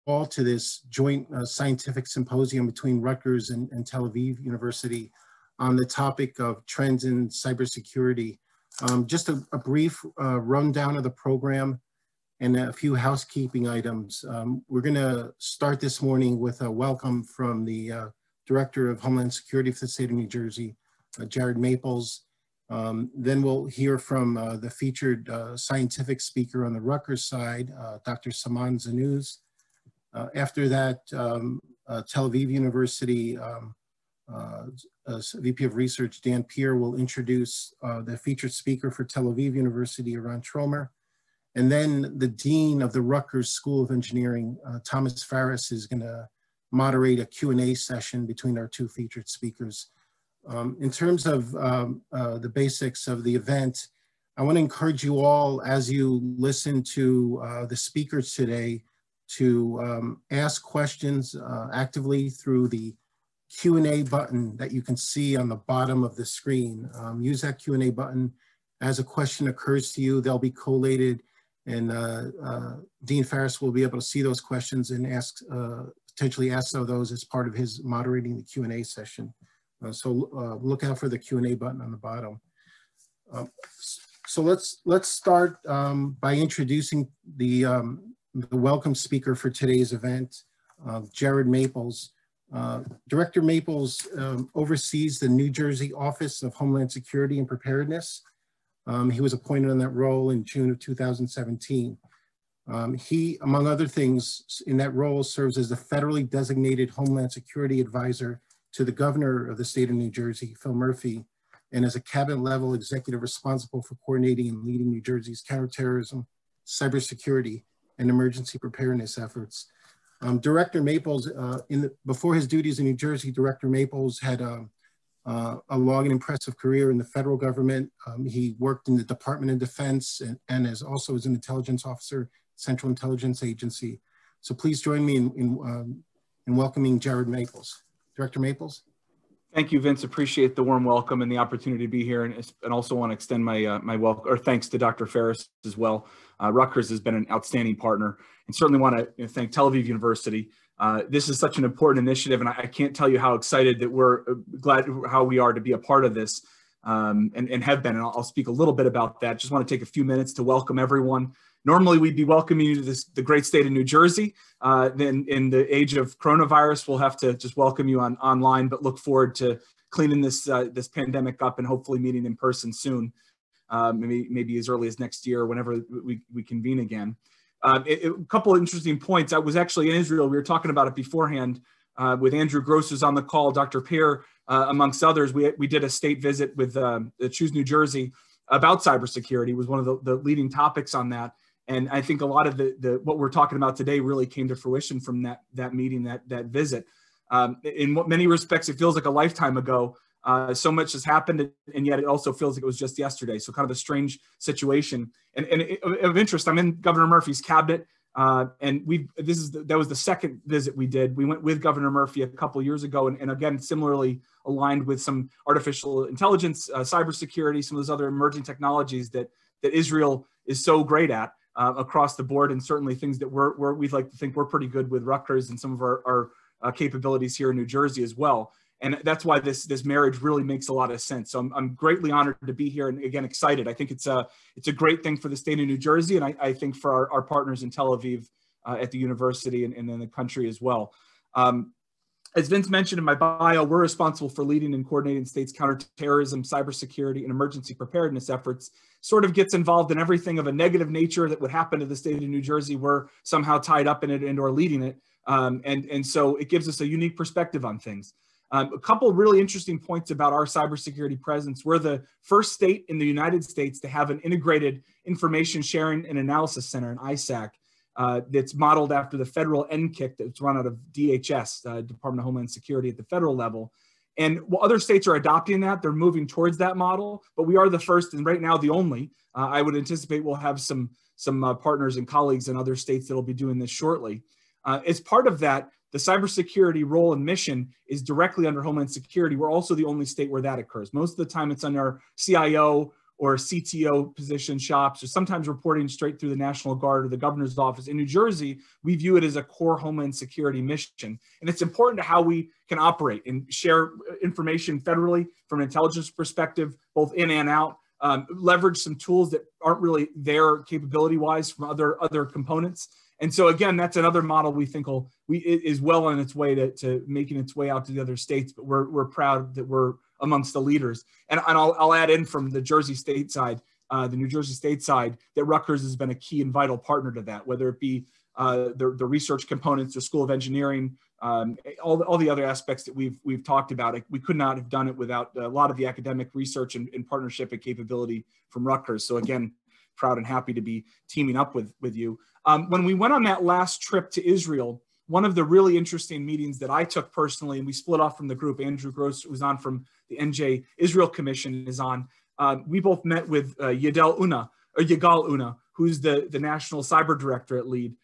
all to this joint scientific symposium between Rutgers and Tel Aviv University on the topic of trends in cybersecurity. Just a brief rundown of the program and a few housekeeping items. We're gonna start this morning with a welcome from the Director of Homeland Security for the state of New Jersey, Jared Maples. Then we'll hear from the featured scientific speaker on the Rutgers side, Dr. Saman Zanuz. After that, Tel Aviv University VP of Research, Dan Peer, will introduce the featured speaker for Tel Aviv University, Eran Tromer. And then the Dean of the Rutgers School of Engineering, Thomas Farris, is gonna moderate a Q&A session between our two featured speakers. In terms of the basics of the event, I want to encourage you all, as you listen to the speakers today, to ask questions actively through the Q&A button that you can see on the bottom of the screen. Use that Q&A button. As a question occurs to you, they'll be collated, and Dean Farris will be able to see those questions and ask, potentially ask some of those as part of his moderating the Q&A session. So look out for the Q&A button on the bottom. So let's start by introducing the welcome speaker for today's event, Jared Maples. Director Maples oversees the New Jersey Office of Homeland Security and Preparedness. He was appointed on that role in June of 2017. He, among other things, in that role serves as the federally designated Homeland Security Advisor to the Governor of the state of New Jersey, Phil Murphy, and as a cabinet level executive responsible for coordinating and leading New Jersey's counterterrorism, cybersecurity, and emergency preparedness efforts. Director Maples, before his duties in New Jersey, Director Maples had a long and impressive career in the federal government. He worked in the Department of Defense and also as an intelligence officer, Central Intelligence Agency. So please join me in welcoming Jared Maples. Director Maples. Thank you, Vince. Appreciate the warm welcome and the opportunity to be here, and also want to extend my my thanks to Dr. Farris as well. Rutgers has been an outstanding partner, and certainly want to thank Tel Aviv University. This is such an important initiative, and I can't tell you how excited that we're glad how we are to be a part of this, and have been. And I'll speak a little bit about that. Just want to take a few minutes to welcome everyone. Normally, we'd be welcoming you to the great state of New Jersey. Then in the age of coronavirus, we'll have to just welcome you online, but look forward to cleaning this pandemic up and hopefully meeting in person soon, maybe as early as next year, whenever we convene again. A couple of interesting points. I was actually in Israel. We were talking about it beforehand with Andrew Gross, who's on the call, Dr. Peer, amongst others. We did a state visit with Choose New Jersey about cybersecurity. It was one of the leading topics on that. And I think a lot of what we're talking about today really came to fruition from that meeting, that visit. In many respects, it feels like a lifetime ago. So much has happened, and yet it also feels like it was just yesterday. So kind of a strange situation. And of interest, I'm in Governor Murphy's cabinet, and that was the second visit we did. We went with Governor Murphy a couple years ago, and again, similarly aligned with some artificial intelligence, cybersecurity, some of those other emerging technologies that Israel is so great at. Across the board, and certainly things that we'd like to think we're pretty good with Rutgers and some of our capabilities here in New Jersey as well. And that's why this marriage really makes a lot of sense. So I'm greatly honored to be here, and again, excited. I think it's a great thing for the state of New Jersey, and I think for our partners in Tel Aviv at the university and in the country as well. As Vince mentioned in my bio, we're responsible for leading and coordinating states' counterterrorism, cybersecurity, and emergency preparedness efforts. Sort of gets involved in everything of a negative nature that would happen to the state of New Jersey. We're somehow tied up in it and or leading it. And so it gives us a unique perspective on things. A couple of really interesting points about our cybersecurity presence. We're the first state in the United States to have an integrated information sharing and analysis center, an ISAC. That's modeled after the federal NKIC that's run out of DHS, Department of Homeland Security at the federal level. And while other states are adopting that, they're moving towards that model, but we are the first and right now the only. I would anticipate we'll have some partners and colleagues in other states that'll be doing this shortly. As part of that, the cybersecurity role and mission is directly under Homeland Security. We're also the only state where that occurs. Most of the time it's under CIO or CTO position shops, or sometimes reporting straight through the National Guard or the governor's office. In New Jersey, we view it as a core Homeland Security mission. And it's important to how we can operate and share information federally from an intelligence perspective, both in and out, leverage some tools that aren't really there capability-wise from other components. And so again, that's another model we think is well on its way to making its way out to the other states, but we're proud that we're amongst the leaders. And I'll add in from the Jersey State side, the New Jersey State side, that Rutgers has been a key and vital partner to that, whether it be the research components, the School of Engineering, all the other aspects that we've talked about. We could not have done it without a lot of the academic research and partnership and capability from Rutgers. So again, proud and happy to be teaming up with you. When we went on that last trip to Israel, one of the really interesting meetings that I took personally, and we split off from the group, Andrew Gross was on from the NJ Israel Commission is on, we both met with Yigal Una, who's the National Cyber Director at LEAD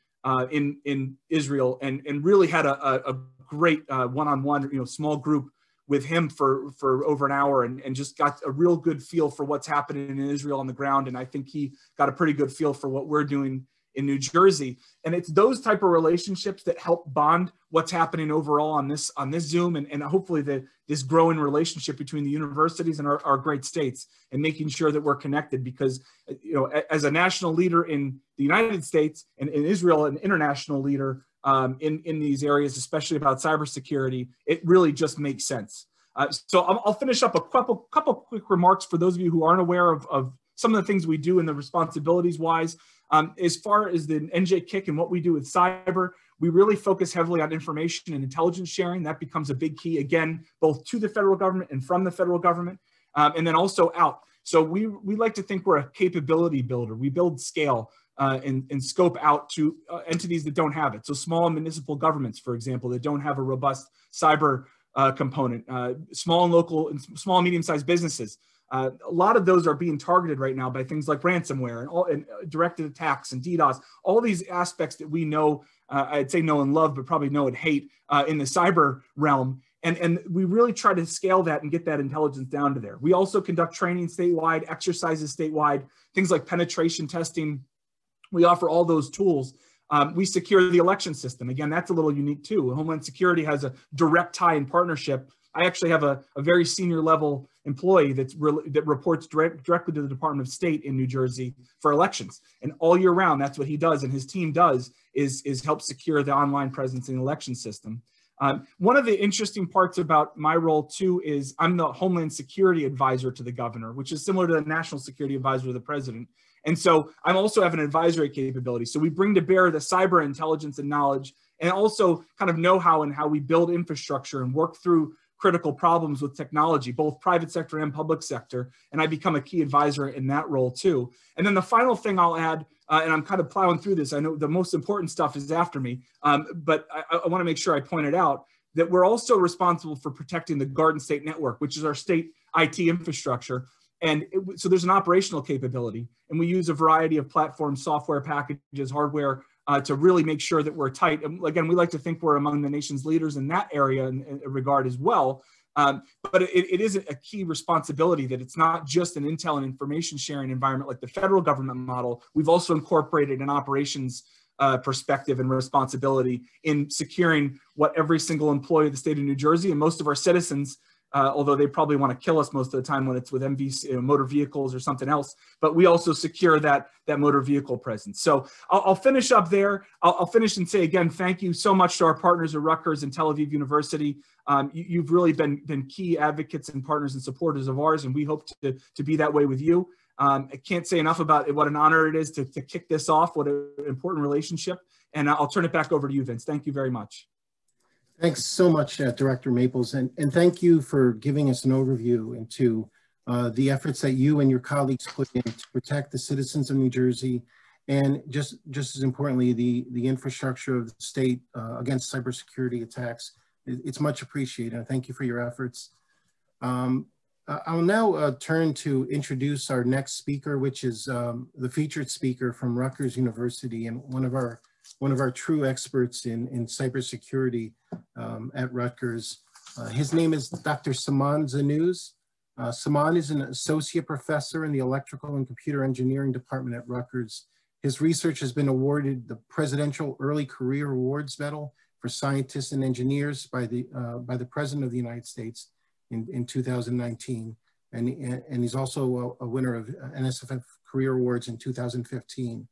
in Israel, and really had a great one-on-one, small group with him for over an hour, and just got a real good feel for what's happening in Israel on the ground. And I think he got a pretty good feel for what we're doing in New Jersey. And it's those type of relationships that help bond what's happening overall on this Zoom, and hopefully this growing relationship between the universities and our great states, and making sure that we're connected, because as a national leader in the United States and in Israel, an international leader in these areas, especially about cybersecurity, it really just makes sense. So I'll finish up a couple quick remarks for those of you who aren't aware of some of the things we do and the responsibilities wise. As far as the NJ Kick and what we do with cyber, we really focus heavily on information and intelligence sharing. That becomes a big key, again, both to the federal government and from the federal government, and then also out. So we like to think we're a capability builder. We build scale and scope out to entities that don't have it. So small municipal governments, for example, that don't have a robust cyber component, small and local and small and medium-sized businesses. A lot of those are being targeted right now by things like ransomware and directed attacks and DDoS, all these aspects that we know, I'd say know and love, but probably know and hate in the cyber realm. And we really try to scale that and get that intelligence down to there. We also conduct training statewide, exercises statewide, things like penetration testing. We offer all those tools. We secure the election system. Again, that's a little unique too. Homeland Security has a direct tie and partnership. I actually have a very senior level employee that reports directly to the Department of State in New Jersey for elections. And all year round, that's what he does and his team does is help secure the online presence in the election system. One of the interesting parts about my role too is I'm the Homeland Security Advisor to the governor, which is similar to the National Security Advisor to the president. And so I also have an advisory capability. So we bring to bear the cyber intelligence and knowledge, and also kind of know-how and how we build infrastructure and work through critical problems with technology, both private sector and public sector. And I become a key advisor in that role too. And then the final thing I'll add, and I'm kind of plowing through this, I know the most important stuff is after me, but I want to make sure I point it out, that we're also responsible for protecting the Garden State Network, which is our state IT infrastructure. And so there's an operational capability, and we use a variety of platforms, software packages, hardware, to really make sure that we're tight. And again, we like to think we're among the nation's leaders in that area in regard as well. But it is a key responsibility that it's not just an intel and information sharing environment like the federal government model. We've also incorporated an operations perspective and responsibility in securing what every single employee of the state of New Jersey and most of our citizens, although they probably want to kill us most of the time when it's with MVC, motor vehicles or something else, but we also secure that motor vehicle presence. So I'll finish up there. I'll finish and say again, thank you so much to our partners at Rutgers and Tel Aviv University. You've really been key advocates and partners and supporters of ours, and we hope to be that way with you. I can't say enough about what an honor it is to kick this off, what an important relationship. And I'll turn it back over to you, Vince. Thank you very much. Thanks so much, Director Maples, and thank you for giving us an overview into the efforts that you and your colleagues put in to protect the citizens of New Jersey, and just as importantly, the infrastructure of the state against cybersecurity attacks. It's much appreciated, and thank you for your efforts. I'll now turn to introduce our next speaker, which is the featured speaker from Rutgers University and one of our true experts in cybersecurity at Rutgers. His name is Dr. Saman Zanuz. Saman is an associate professor in the Electrical and Computer Engineering Department at Rutgers. His research has been awarded the Presidential Early Career Awards Medal for Scientists and Engineers by the President of the United States in 2019. And he's also a winner of NSF Career Awards in 2015.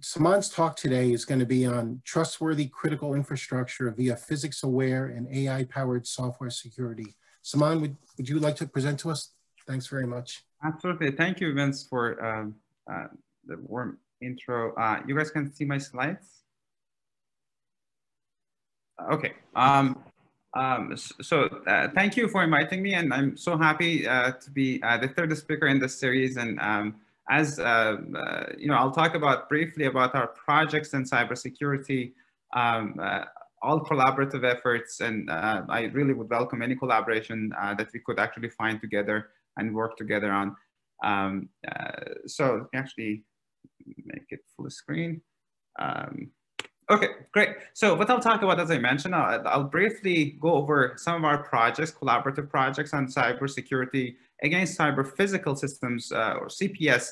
Saman's talk today is going to be on trustworthy critical infrastructure via physics-aware and AI-powered software security. Saman, would you like to present to us? Thanks very much. Absolutely. Thank you, Vince, for the warm intro. You guys can see my slides? Okay. Thank you for inviting me, and I'm so happy to be the third speaker in this series. And as you know, I'll talk briefly about our projects in cybersecurity, all collaborative efforts, and I really would welcome any collaboration that we could actually find together and work together on. So actually make it full screen. Okay, great. So what I'll talk about, as I mentioned, I'll briefly go over some of our projects, collaborative projects on cybersecurity against cyber physical systems, or CPS,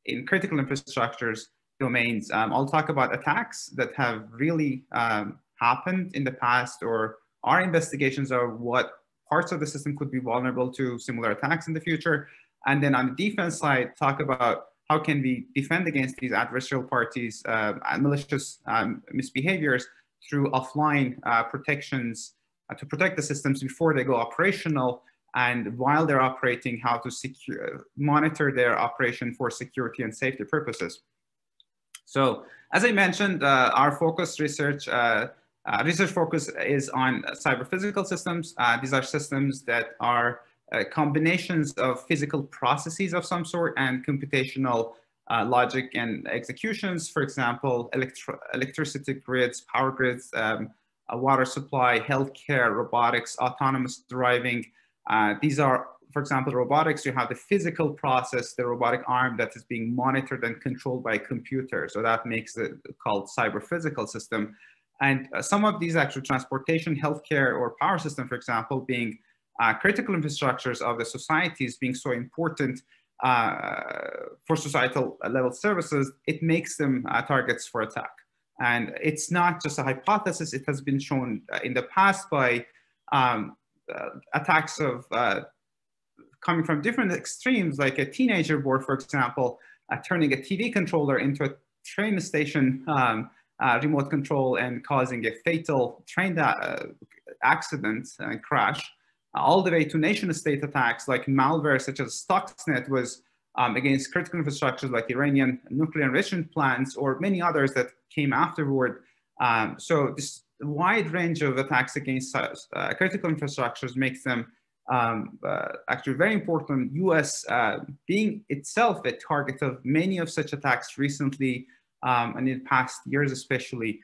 in critical infrastructures domains. I'll talk about attacks that have really happened in the past, or our investigations of what parts of the system could be vulnerable to similar attacks in the future. And then on the defense side, talk about how can we defend against these adversarial parties and malicious misbehaviors through offline protections to protect the systems before they go operational, and while they're operating, how to monitor their operation for security and safety purposes. So as I mentioned, our research focus is on cyber physical systems. These are systems that are combinations of physical processes of some sort and computational logic and executions. For example, electricity grids, power grids, a water supply, healthcare, robotics, autonomous driving. These are, for example, robotics. You have the physical process, the robotic arm that is being monitored and controlled by a computer. So that makes it called cyber physical system. And some of these actual transportation, healthcare, or power system, for example, being critical infrastructures of the societies being so important for societal level services, it makes them targets for attack. And it's not just a hypothesis, it has been shown in the past by attacks of coming from different extremes, like a teenager board, for example, turning a TV controller into a train station remote control and causing a fatal train accident and crash, all the way to nation state attacks like malware such as Stuxnet was against critical infrastructures like Iranian nuclear enrichment plants, or many others that came afterward. So this wide range of attacks against critical infrastructures makes them actually very important. US being itself a target of many of such attacks recently and in past years especially.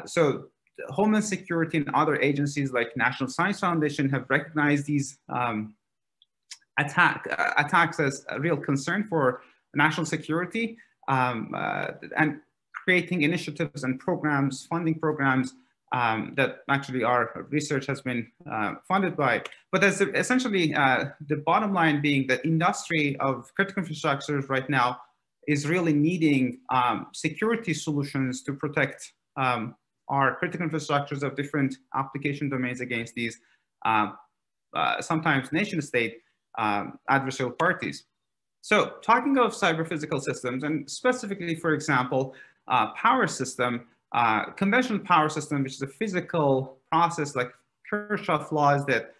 So Homeland Security and other agencies like National Science Foundation have recognized these attacks as a real concern for national security, and creating initiatives and programs, funding programs that actually our research has been funded by. But as essentially the bottom line being that industry of critical infrastructures right now is really needing security solutions to protect our critical infrastructures of different application domains against these sometimes nation state adversarial parties. So talking of cyber physical systems, and specifically, for example, power system, conventional power system, which is a physical process like Kirchhoff laws that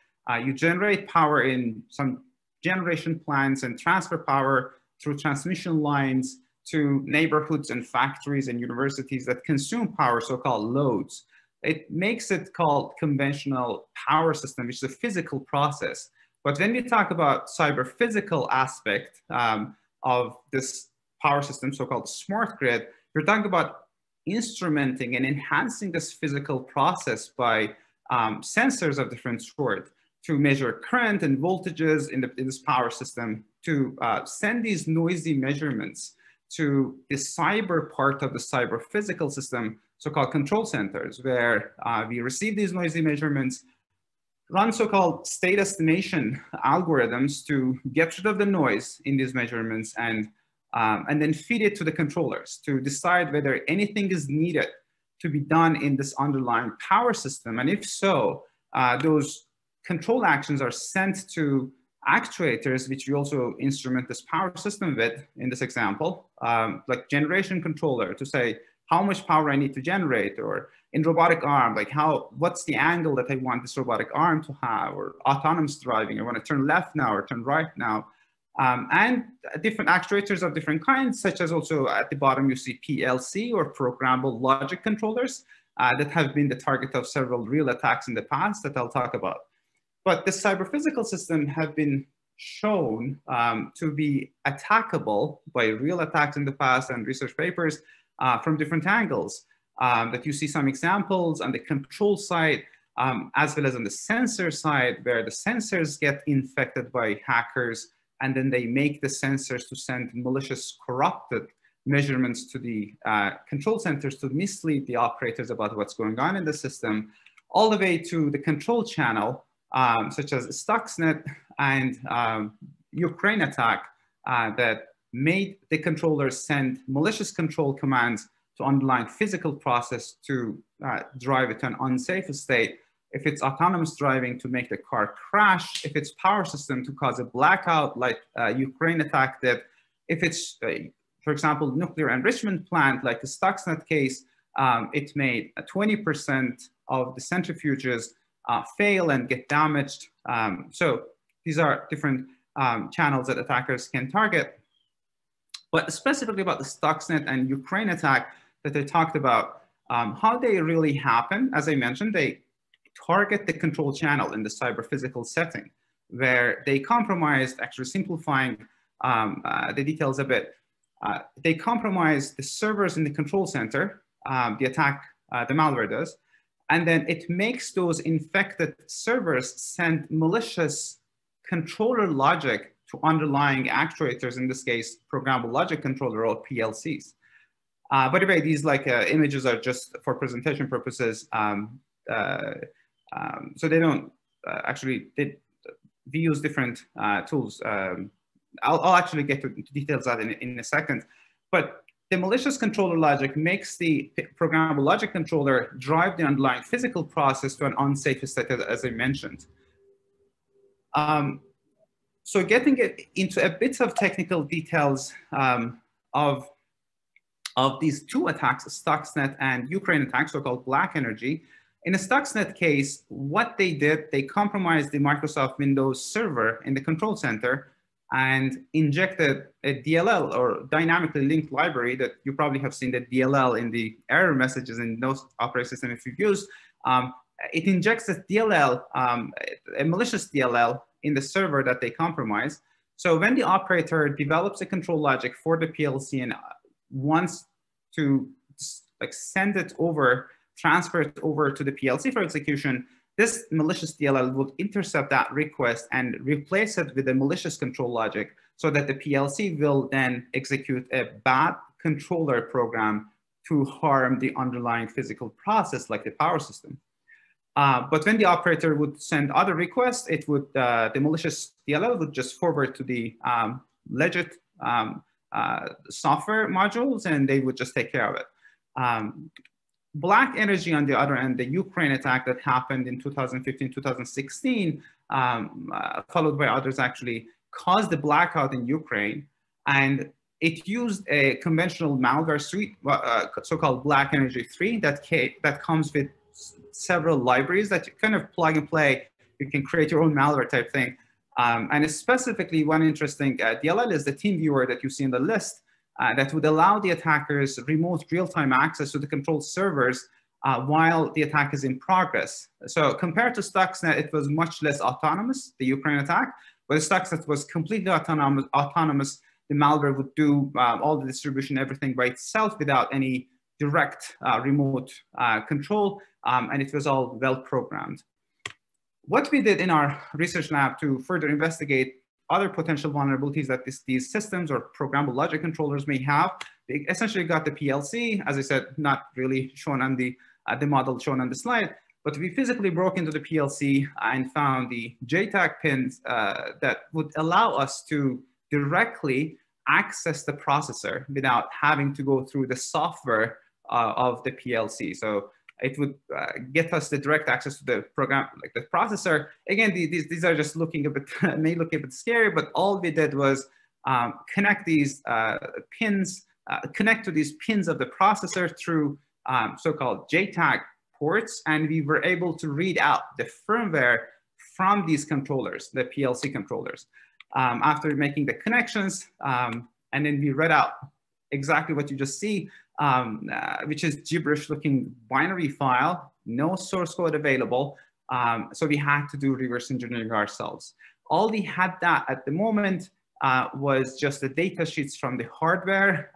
you generate power in some generation plants and transfer power through transmission lines to neighborhoods and factories and universities that consume power, so-called loads. It makes it called conventional power system, which is a physical process. But when we talk about cyber physical aspect of this power system, so-called smart grid, we're talking about instrumenting and enhancing this physical process by sensors of different sort to measure current and voltages in this power system, to send these noisy measurements to the cyber part of the cyber physical system, so-called control centers, where we receive these noisy measurements, run so-called state estimation algorithms to get rid of the noise in these measurements and then feed it to the controllers to decide whether anything is needed to be done in this underlying power system. And if so, those control actions are sent to actuators, which we also instrument this power system with in this example, like generation controller to say how much power I need to generate, or in robotic arm, like what's the angle that I want this robotic arm to have, or autonomous driving, I want to turn left now or turn right now. And different actuators of different kinds, such as also at the bottom, you see PLC or programmable logic controllers that have been the target of several real attacks in the past that I'll talk about. But the cyber-physical system have been shown to be attackable by real attacks in the past and research papers from different angles. That you see some examples on the control side, as well as on the sensor side, where the sensors get infected by hackers, and then they make the sensors to send malicious, corrupted measurements to the control centers to mislead the operators about what's going on in the system, all the way to the control channel, such as Stuxnet and Ukraine attack that made the controllers send malicious control commands to underlying physical process to drive it to an unsafe state. If it's autonomous driving, to make the car crash. If it's power system, to cause a blackout like Ukraine attack did. If it's, for example, nuclear enrichment plant like the Stuxnet case, it made 20% of the centrifuges fail and get damaged. So these are different channels that attackers can target. But specifically about the Stuxnet and Ukraine attack that I talked about, how they really happen, as I mentioned, they target the control channel in the cyber-physical setting, where they compromised, actually simplifying the details a bit, they compromise the servers in the control center, the attack, the malware does, and then it makes those infected servers send malicious controller logic to underlying actuators, in this case, programmable logic controller or PLCs. By the way, these images are just for presentation purposes. So they don't we use different tools. I'll actually get to details of that in a second. But the malicious controller logic makes the programmable logic controller drive the underlying physical process to an unsafe state, as I mentioned. So getting into a bit of technical details of these two attacks, Stuxnet and Ukraine attack, so-called BlackEnergy. In the Stuxnet case, what they did, they compromised the Microsoft Windows server in the control center and injected a DLL, or dynamically linked library, that you probably have seen the DLL in the error messages in those operating systems if you've used. It injects a DLL, a malicious DLL in the server that they compromise. So when the operator develops a control logic for the PLC and wants to send it over, transfer it over to the PLC for execution, this malicious DLL will intercept that request and replace it with a malicious control logic, so that the PLC will then execute a bad controller program to harm the underlying physical process, like the power system. But when the operator would send other requests, it would, the malicious DLL would just forward to the legit software modules, and they would just take care of it. BlackEnergy, on the other end, the Ukraine attack that happened in 2015, 2016, followed by others, actually caused the blackout in Ukraine. And it used a conventional malware suite, so-called BlackEnergy 3, that comes with several libraries that you kind of plug and play. You can create your own malware type thing. And specifically, one interesting DLL is the TeamViewer that you see in the list, that would allow the attackers remote real-time access to the control servers while the attack is in progress. So compared to Stuxnet, it was much less autonomous, the Ukraine attack, but Stuxnet was completely autonomous. The malware would do all the distribution, everything by itself without any direct remote control, and it was all well-programmed. What we did in our research lab to further investigate other potential vulnerabilities that these systems or programmable logic controllers may have, they essentially got the PLC, as I said, not really shown on the model shown on the slide, But we physically broke into the PLC and found the JTAG pins that would allow us to directly access the processor without having to go through the software of the PLC. So it would get us the direct access to the program, like the processor. Again, these are just looking a bit, may look a bit scary, but all we did was connect these pins, connect to these pins of the processor through so-called JTAG ports, and we were able to read out the firmware from these controllers, the PLC controllers. After making the connections, and then we read out exactly what you just see, which is gibberish looking binary file, no source code available. So we had to do reverse engineering ourselves. All we had that at the moment was just the data sheets from the hardware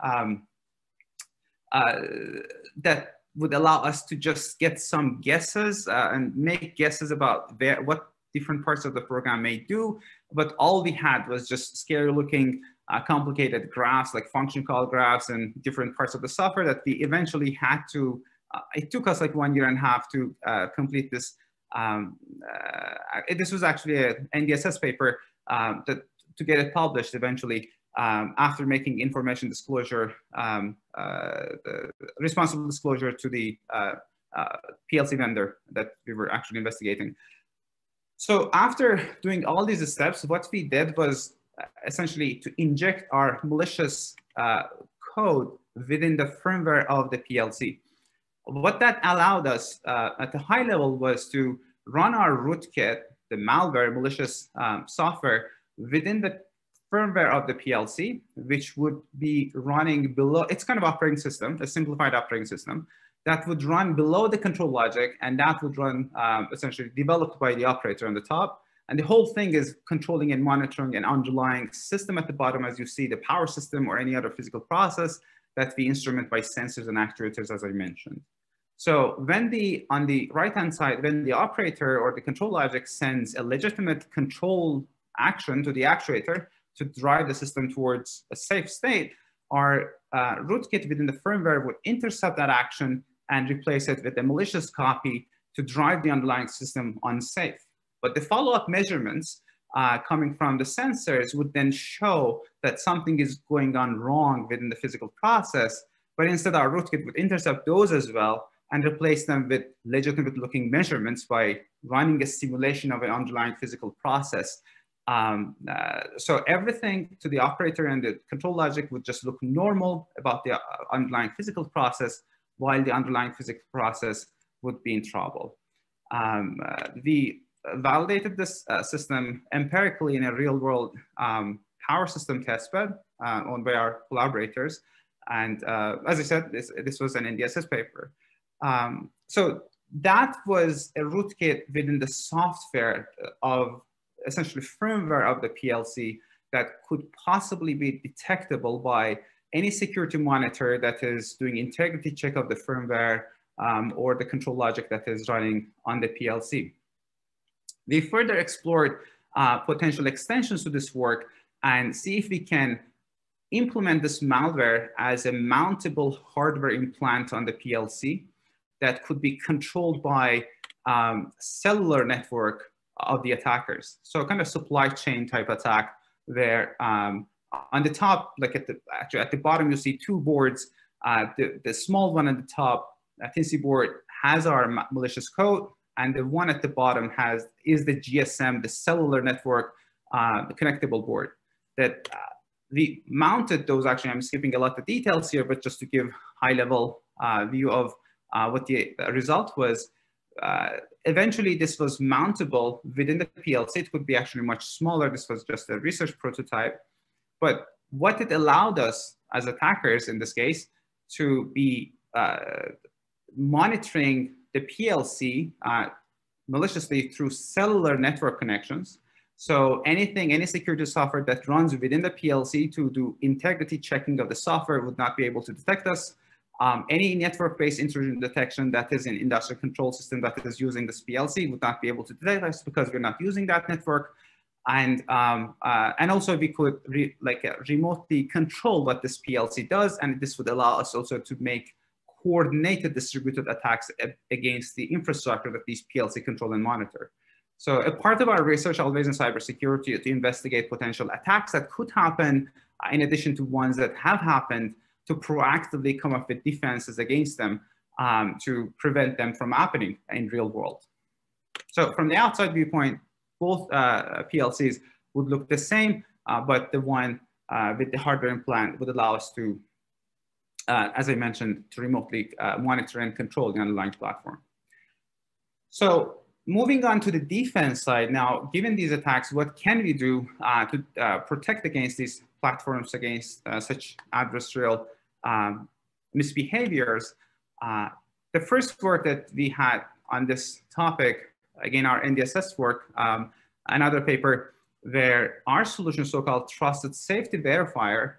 that would allow us to just get some guesses and make guesses about what different parts of the program may do. But all we had was just scary looking complicated graphs, like function call graphs and different parts of the software that we eventually had to, it took us like 1.5 years to complete this. This was actually an NDSS paper to get it published eventually after making information disclosure, the responsible disclosure to the PLC vendor that we were actually investigating. So after doing all these steps, what we did was essentially to inject our malicious code within the firmware of the PLC. What that allowed us at the high level was to run our rootkit, the malware malicious software, within the firmware of the PLC, which would be running below, it's kind of operating system, a simplified operating system, that would run below the control logic, and that would run essentially developed by the operator on the top. And the whole thing is controlling and monitoring an underlying system at the bottom, as you see, the power system or any other physical process that we instrument by sensors and actuators, as I mentioned. So when on the right-hand side, when the operator or the control logic sends a legitimate control action to the actuator to drive the system towards a safe state, our rootkit within the firmware would intercept that action and replace it with a malicious copy to drive the underlying system unsafe. But the follow-up measurements coming from the sensors would then show that something is going on wrong within the physical process, but instead our rootkit would intercept those as well and replace them with legitimate looking measurements by running a simulation of an underlying physical process. So everything to the operator and the control logic would just look normal about the underlying physical process, while the underlying physical process would be in trouble. We validated this system empirically in a real world power system testbed owned by our collaborators. And as I said, this was an NDSS paper. So that was a rootkit within the software of essentially firmware of the PLC that could possibly be detectable by any security monitor that is doing integrity check of the firmware or the control logic that is running on the PLC. We further explored potential extensions to this work and see if we can implement this malware as a mountable hardware implant on the PLC that could be controlled by cellular network of the attackers. So kind of supply chain type attack where on the top, like actually at the bottom, you see two boards. The small one at the top, TNC board, has our malicious code, and the one at the bottom is the GSM, the cellular network, the connectable board. That we mounted those. Actually, I'm skipping a lot of details here, but just to give high level view of what the result was. Eventually, this was mountable within the PLC. It could be actually much smaller. This was just a research prototype. But what it allowed us as attackers in this case to be monitoring the PLC maliciously through cellular network connections. So any security software that runs within the PLC to do integrity checking of the software would not be able to detect us. Any network-based intrusion detection that is an industrial control system that is using this PLC would not be able to detect us because we're not using that network. And also we could remotely control what this PLC does, and this would allow us also to make coordinated distributed attacks against the infrastructure that these PLC control and monitor. So a part of our research always in cybersecurity is to investigate potential attacks that could happen in addition to ones that have happened, to proactively come up with defenses against them to prevent them from happening in real world. So from the outside viewpoint, both PLCs would look the same, but the one with the hardware implant would allow us to, as I mentioned, to remotely monitor and control the underlying platform. So moving on to the defense side now, given these attacks, what can we do to protect against these platforms, against such adversarial misbehaviors? The first work that we had on this topic, again, our NDSS work, another paper where our solution, so-called Trusted Safety Verifier,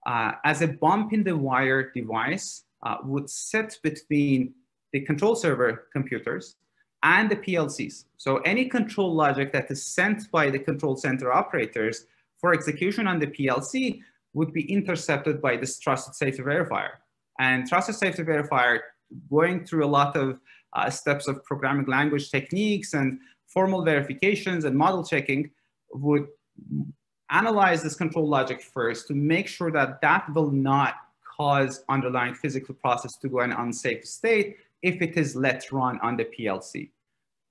as a bump in the wire device, would sit between the control server computers and the PLCs. So any control logic that is sent by the control center operators for execution on the PLC would be intercepted by this Trusted Safety Verifier. And Trusted Safety Verifier, going through a lot of steps of programming language techniques and formal verifications and model checking, would analyze this control logic first to make sure that that will not cause underlying physical process to go in an unsafe state if it is let run on the PLC.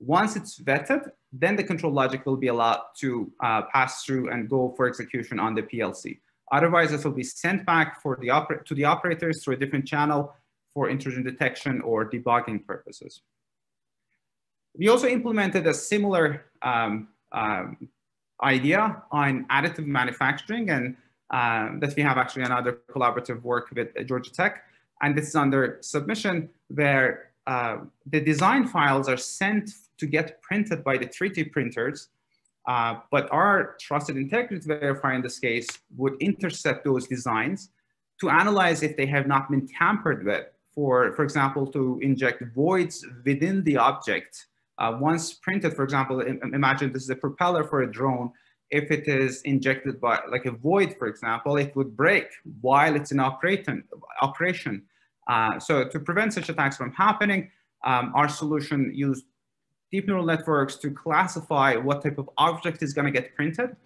Once it's vetted, then the control logic will be allowed to pass through and go for execution on the PLC. Otherwise, it will be sent back for to the operators through a different channel for intrusion detection or debugging purposes. We also implemented a similar idea on additive manufacturing, and that we have actually another collaborative work with Georgia Tech. And this is under submission, where the design files are sent to get printed by the 3D printers, but our Trusted Integrity Verifier in this case would intercept those designs to analyze if they have not been tampered with, for example, to inject voids within the object. Once printed, for example, imagine this is a propeller for a drone. If it is injected by like a void, for example, it would break while it's in operation. So to prevent such attacks from happening, our solution used deep neural networks to classify what type of object is going to get printed,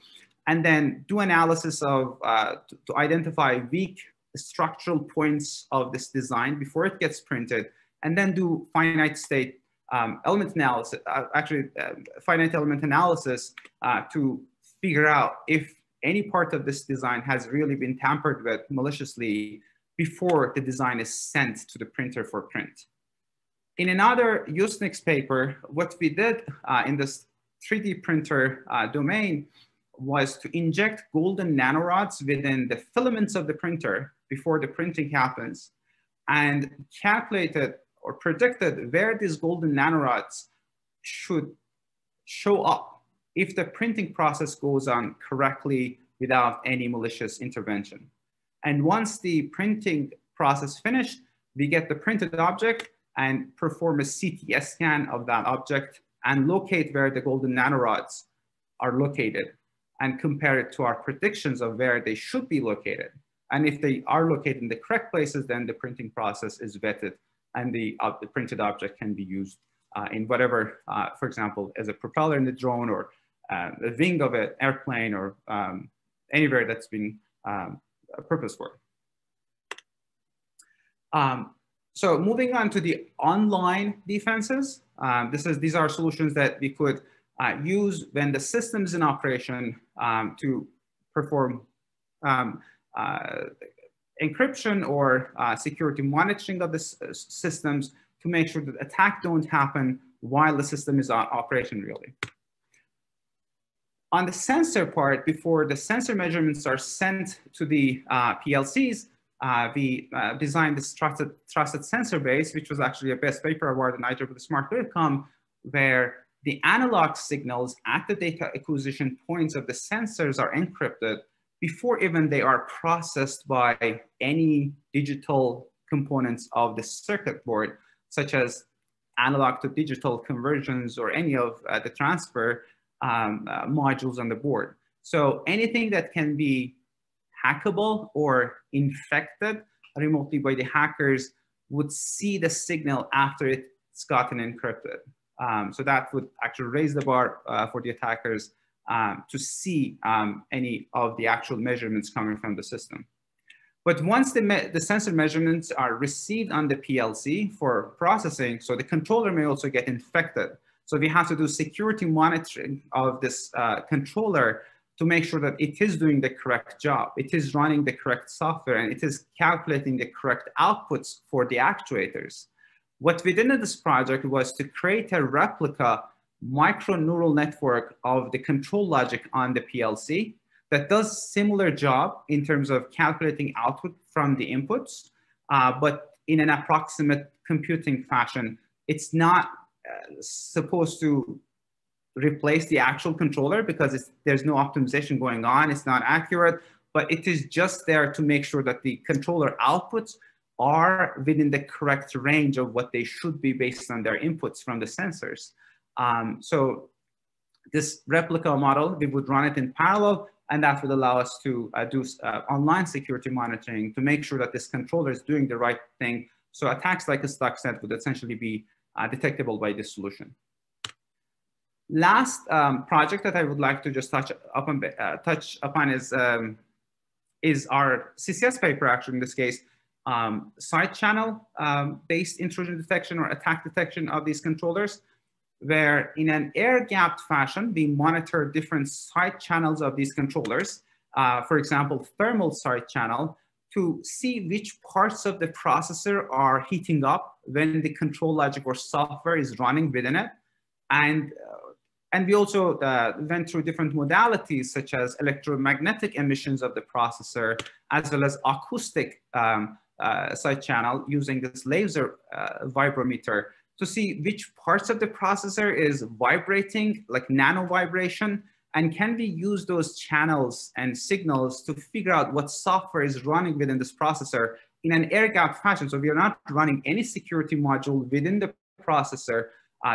and then do analysis of to identify weak structural points of this design before it gets printed, and then do finite state element analysis, finite element analysis to figure out if any part of this design has really been tampered with maliciously before the design is sent to the printer for print. In another USNIX paper, what we did in this 3D printer domain was to inject golden nanorods within the filaments of the printer before the printing happens, and calculated or predicted where these golden nanorods should show up if the printing process goes on correctly without any malicious intervention. And once the printing process finished, we get the printed object and perform a CTS scan of that object and locate where the golden nanorods are located and compare it to our predictions of where they should be located. And if they are located in the correct places, then the printing process is vetted and the printed object can be used in whatever, for example, as a propeller in the drone or the wing of an airplane or anywhere that's been purposed for. So moving on to the online defenses, these are solutions that we could use when the system is in operation to perform encryption or security monitoring of the systems to make sure that attacks don't happen while the system is in operation really. On the sensor part, before the sensor measurements are sent to the PLCs, we designed this trusted sensor base, which was actually a best paper award in IEEE, where the analog signals at the data acquisition points of the sensors are encrypted before even they are processed by any digital components of the circuit board, such as analog to digital conversions or any of the transfer modules on the board. So anything that can be hackable or infected remotely by the hackers would see the signal after it's gotten encrypted. So that would actually raise the bar for the attackers to see any of the actual measurements coming from the system. But once the sensor measurements are received on the PLC for processing, so the controller may also get infected. So we have to do security monitoring of this controller to make sure that it is doing the correct job, it is running the correct software, and it is calculating the correct outputs for the actuators. What we did in this project was to create a replica micro neural network of the control logic on the PLC that does similar job in terms of calculating output from the inputs, but in an approximate computing fashion. It's not supposed to replace the actual controller because there's no optimization going on. It's not accurate, but it is just there to make sure that the controller outputs are within the correct range of what they should be based on their inputs from the sensors. So this replica model, we would run it in parallel, and that would allow us to do online security monitoring to make sure that this controller is doing the right thing. So attacks like a Stuxnet would essentially be detectable by this solution. Last project that I would like to just touch upon is our CCS paper, actually in this case, side channel based intrusion detection or attack detection of these controllers, where in an air-gapped fashion, we monitor different side channels of these controllers, for example, thermal side channel, to see which parts of the processor are heating up when the control logic or software is running within it. And we also went through different modalities such as electromagnetic emissions of the processor, as well as acoustic side channel using this laser vibrometer to see which parts of the processor is vibrating, like nano vibration, and can we use those channels and signals to figure out what software is running within this processor in an air-gapped fashion. So we are not running any security module within the processor.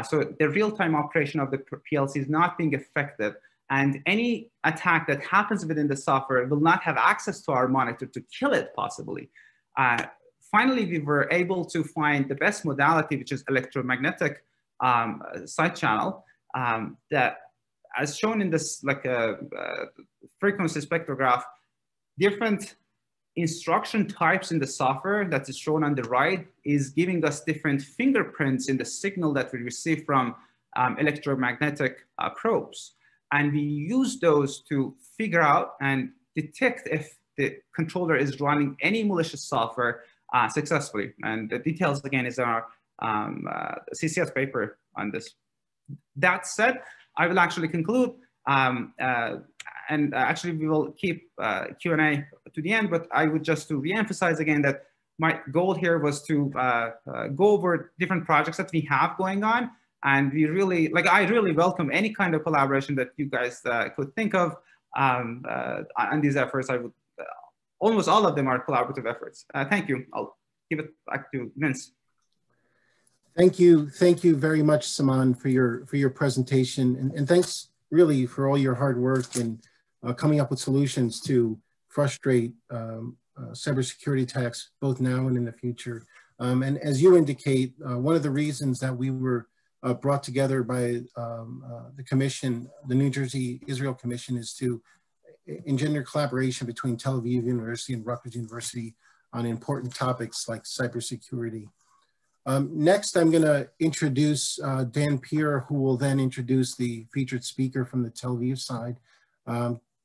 So the real-time operation of the PLC is not being affected, and any attack that happens within the software will not have access to our monitor to kill it possibly. Finally, we were able to find the best modality, which is electromagnetic side channel, that, as shown in this frequency spectrograph, different instruction types in the software that is shown on the right is giving us different fingerprints in the signal that we receive from electromagnetic probes. And we use those to figure out and detect if the controller is running any malicious software successfully. And the details, again, is in our CCS paper on this. That said, I will actually conclude. And actually, we will keep Q&A to the end, but I would just to reemphasize again that my goal here was to go over different projects that we have going on. And we really, I really welcome any kind of collaboration that you guys could think of on these efforts. I would, almost all of them are collaborative efforts. Thank you. I'll give it back to Vince. Thank you very much, Saman, for your presentation, and thanks really for all your hard work and coming up with solutions to frustrate cybersecurity attacks, both now and in the future. And as you indicate, one of the reasons that we were brought together by the commission, the New Jersey Israel Commission, is to engender collaboration between Tel Aviv University and Rutgers University on important topics like cybersecurity. Next, I'm going to introduce Dan Peer, who will then introduce the featured speaker from the Tel Aviv side.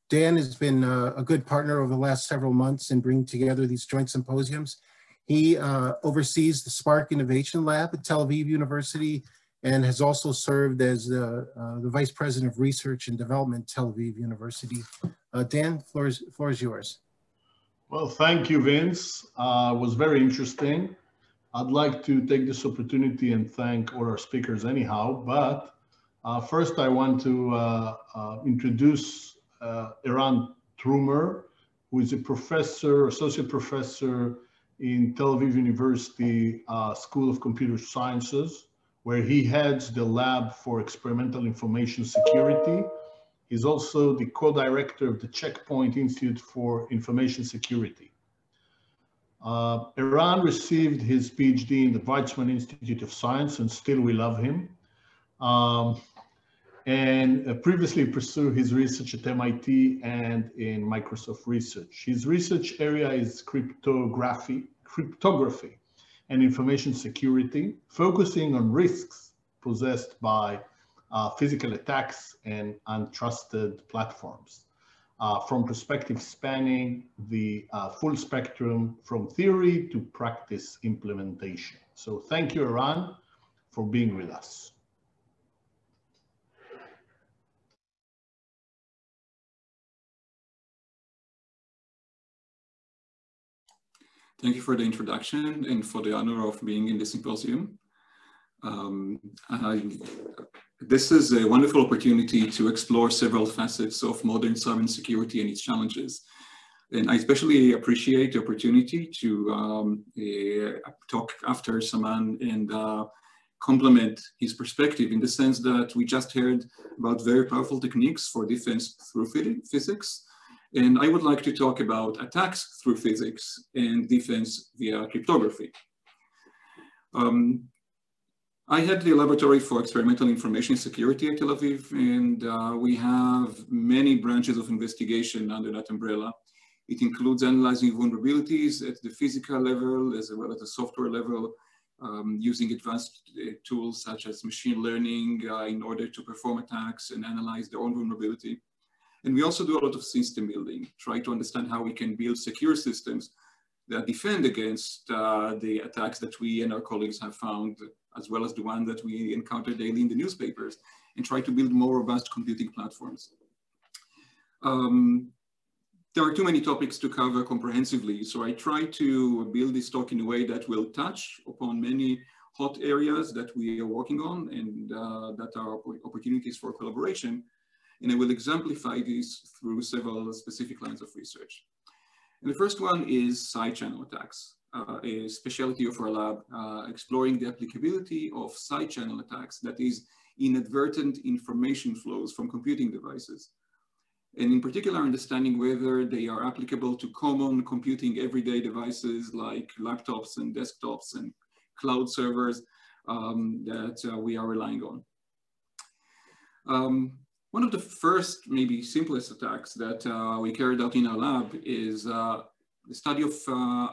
Dan has been a good partner over the last several months in bringing together these joint symposiums. He oversees the Spark Innovation Lab at Tel Aviv University and has also served as the Vice President of Research and Development at Tel Aviv University. Dan, floor is yours. Well, thank you, Vince. It was very interesting. I'd like to take this opportunity and thank all our speakers anyhow, but first I want to introduce Eran Trumer, who is a professor, associate professor in Tel Aviv University School of Computer Sciences, where he heads the lab for experimental information security. He's also the co-director of the Checkpoint Institute for Information Security. Eran received his PhD in the Weizmann Institute of Science, and still we love him. And previously pursued his research at MIT and in Microsoft Research. His research area is cryptography and information security, focusing on risks possessed by physical attacks and untrusted platforms, from perspective spanning the full spectrum from theory to practice implementation. So thank you, Eran, for being with us. Thank you for the introduction and for the honor of being in the symposium. This is a wonderful opportunity to explore several facets of modern cybersecurity and its challenges. And I especially appreciate the opportunity to talk after Saman and complement his perspective, in the sense that we just heard about very powerful techniques for defense through physics. And I would like to talk about attacks through physics and defense via cryptography. I head the laboratory for experimental information security at Tel Aviv, and we have many branches of investigation under that umbrella. It includes analyzing vulnerabilities at the physical level as well as the software level, using advanced tools such as machine learning in order to perform attacks and analyze their own vulnerability. And we also do a lot of system building, try to understand how we can build secure systems that defend against the attacks that we and our colleagues have found, as well as the one that we encounter daily in the newspapers, and try to build more robust computing platforms. There are too many topics to cover comprehensively, so I try to build this talk in a way that will touch upon many hot areas that we are working on and that are opportunities for collaboration. And I will exemplify this through several specific lines of research. And the first one is side channel attacks, a specialty of our lab, exploring the applicability of side channel attacks, that is, inadvertent information flows from computing devices. And in particular, understanding whether they are applicable to common computing everyday devices like laptops and desktops and cloud servers that we are relying on. One of the first, maybe simplest attacks that we carried out in our lab is the study of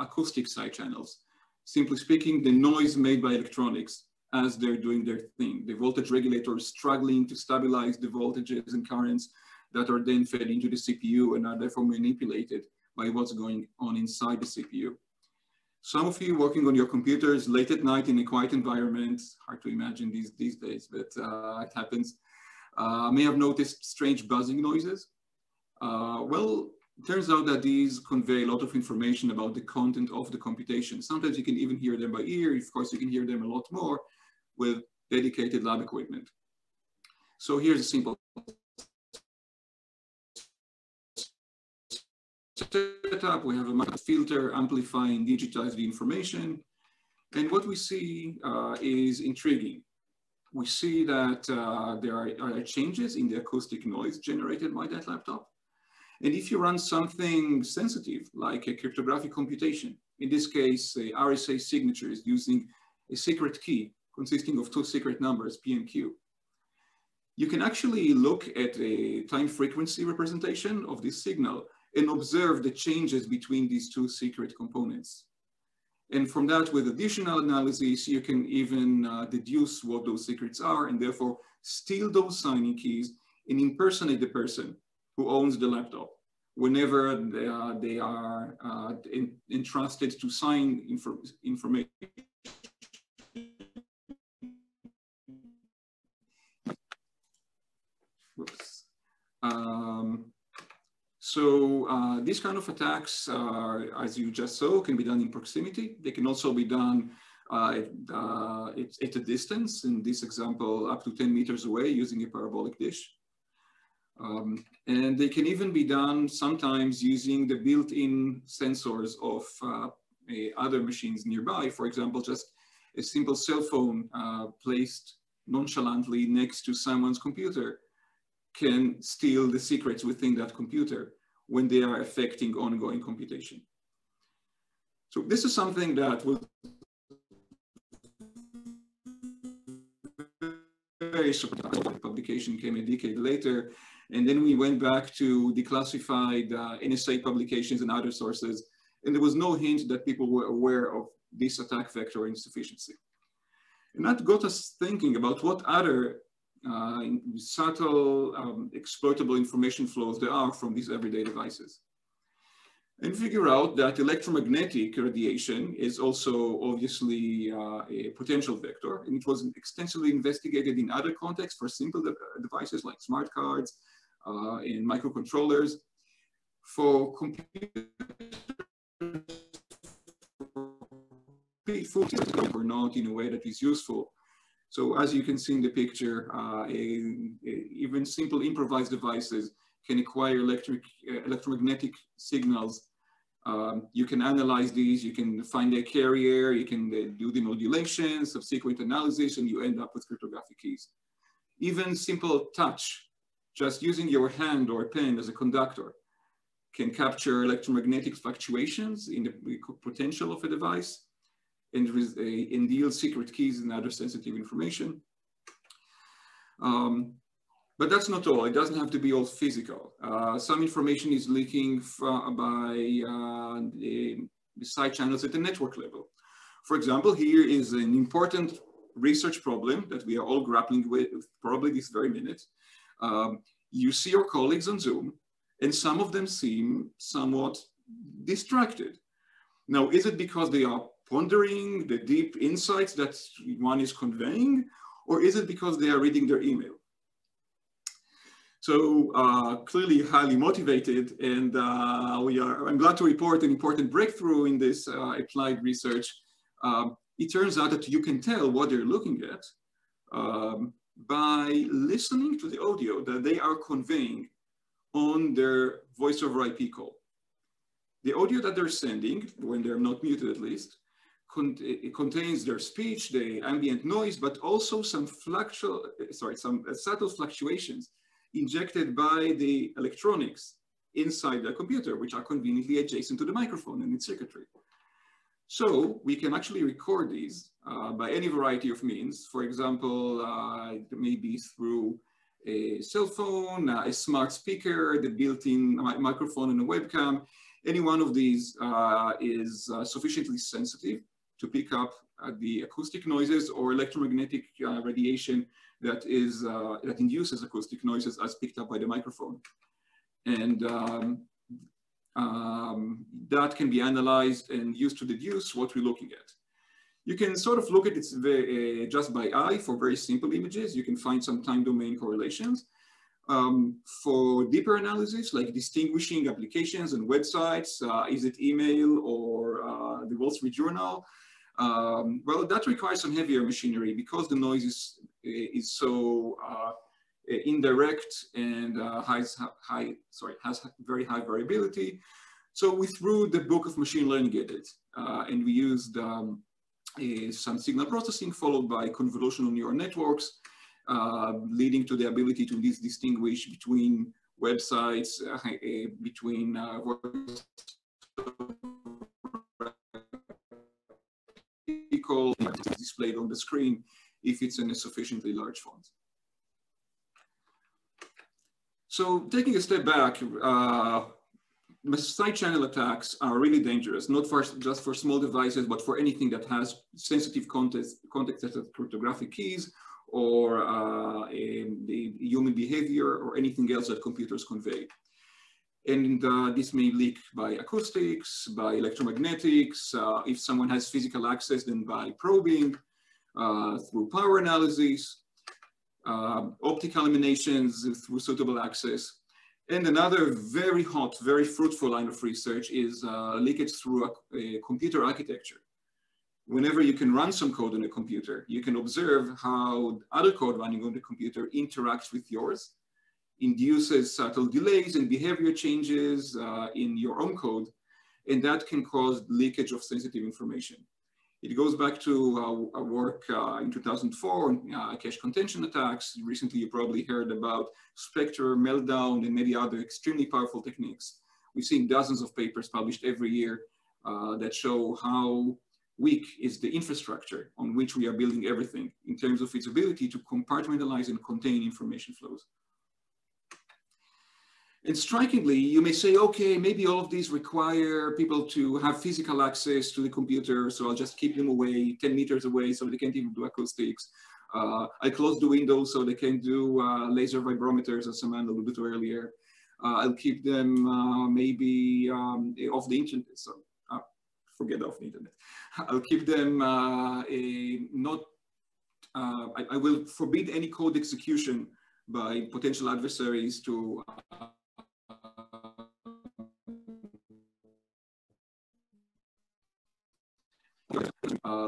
acoustic side channels. Simply speaking, the noise made by electronics as they're doing their thing. The voltage regulator is struggling to stabilize the voltages and currents that are then fed into the CPU and are therefore manipulated by what's going on inside the CPU. Some of you working on your computers late at night in a quiet environment, hard to imagine these days, but it happens, may have noticed strange buzzing noises. Well, it turns out that these convey a lot of information about the content of the computation. Sometimes you can even hear them by ear. Of course, you can hear them a lot more with dedicated lab equipment. So here's a simple setup. We have a filter amplifying, digitize the information. And what we see is intriguing. We see that there are changes in the acoustic noise generated by that laptop. And if you run something sensitive, like a cryptographic computation, in this case, RSA signatures using a secret key consisting of two secret numbers, P and Q, you can actually look at a time frequency representation of this signal and observe the changes between these two secret components. And from that, with additional analysis, you can even deduce what those secrets are and therefore steal those signing keys and impersonate the person who owns the laptop whenever they are entrusted to sign information. Whoops. So these kind of attacks, as you just saw, can be done in proximity. They can also be done at a distance, in this example, up to 10 meters away using a parabolic dish. And they can even be done sometimes using the built-in sensors of other machines nearby. For example, just a simple cell phone placed nonchalantly next to someone's computer can steal the secrets within that computer when they are affecting ongoing computation. So this is something that was very surprising. The publication came a decade later, and then we went back to declassified NSA publications and other sources, and there was no hint that people were aware of this attack vector insufficiency. And that got us thinking about what other subtle exploitable information flows there are from these everyday devices. And figure out that electromagnetic radiation is also obviously a potential vector, and it was extensively investigated in other contexts for simple devices like smart cards and microcontrollers. For computers or not in a way that is useful. So as you can see in the picture, even simple improvised devices can acquire electromagnetic signals. You can analyze these, you can find a carrier, you can do the modulation, subsequent analysis, and you end up with cryptographic keys. Even simple touch, just using your hand or pen as a conductor, can capture electromagnetic fluctuations in the potential of a device and yield secret keys and other sensitive information. But that's not all. It doesn't have to be all physical. Some information is leaking by the side channels at the network level. For example, here is an important research problem that we are all grappling with probably this very minute. You see your colleagues on Zoom, and some of them seem somewhat distracted. Now, is it because they are pondering the deep insights that one is conveying, or is it because they are reading their email? So clearly highly motivated, and I'm glad to report an important breakthrough in this applied research. It turns out that you can tell what they're looking at by listening to the audio that they are conveying on their voice over IP call. The audio that they're sending, when they're not muted at least, it contains their speech, the ambient noise, but also some subtle fluctuations injected by the electronics inside the computer, which are conveniently adjacent to the microphone and its circuitry. So we can actually record these by any variety of means. For example, maybe through a cell phone, a smart speaker, the built-in microphone and a webcam. Any one of these is sufficiently sensitive to pick up the acoustic noises or electromagnetic radiation that induces acoustic noises as picked up by the microphone. And that can be analyzed and used to deduce what we're looking at. You can sort of look at it just by eye for very simple images. You can find some time domain correlations. For deeper analysis, like distinguishing applications and websites, is it email or the Wall Street Journal? Well, that requires some heavier machinery because the noise is so indirect and has very high variability. So we threw the book of machine learning at it, and we used some signal processing followed by convolutional neural networks, leading to the ability to distinguish between websites, between displayed on the screen if it's in a sufficiently large font. So taking a step back, side channel attacks are really dangerous, not just for small devices, but for anything that has sensitive context such as cryptographic keys or the human behavior or anything else that computers convey. And this may leak by acoustics, by electromagnetics, if someone has physical access, then by probing, through power analysis, optical emanations through suitable access. And another very hot, very fruitful line of research is leakage through a computer architecture. Whenever you can run some code on a computer, you can observe how other code running on the computer interacts with yours, induces subtle delays and behavior changes in your own code, and that can cause leakage of sensitive information. It goes back to our work in 2004 on cache contention attacks. Recently, you probably heard about Spectre, Meltdown, and many other extremely powerful techniques. We've seen dozens of papers published every year that show how weak is the infrastructure on which we are building everything in terms of its ability to compartmentalize and contain information flows. And strikingly, you may say, okay, maybe all of these require people to have physical access to the computer, so I'll just keep them away, 10 meters away, so they can't even do acoustics. I close the windows so they can do laser vibrometers, as Samantha alluded to earlier. I'll keep them maybe off the internet, so forget off the internet. I'll keep them I will forbid any code execution by potential adversaries to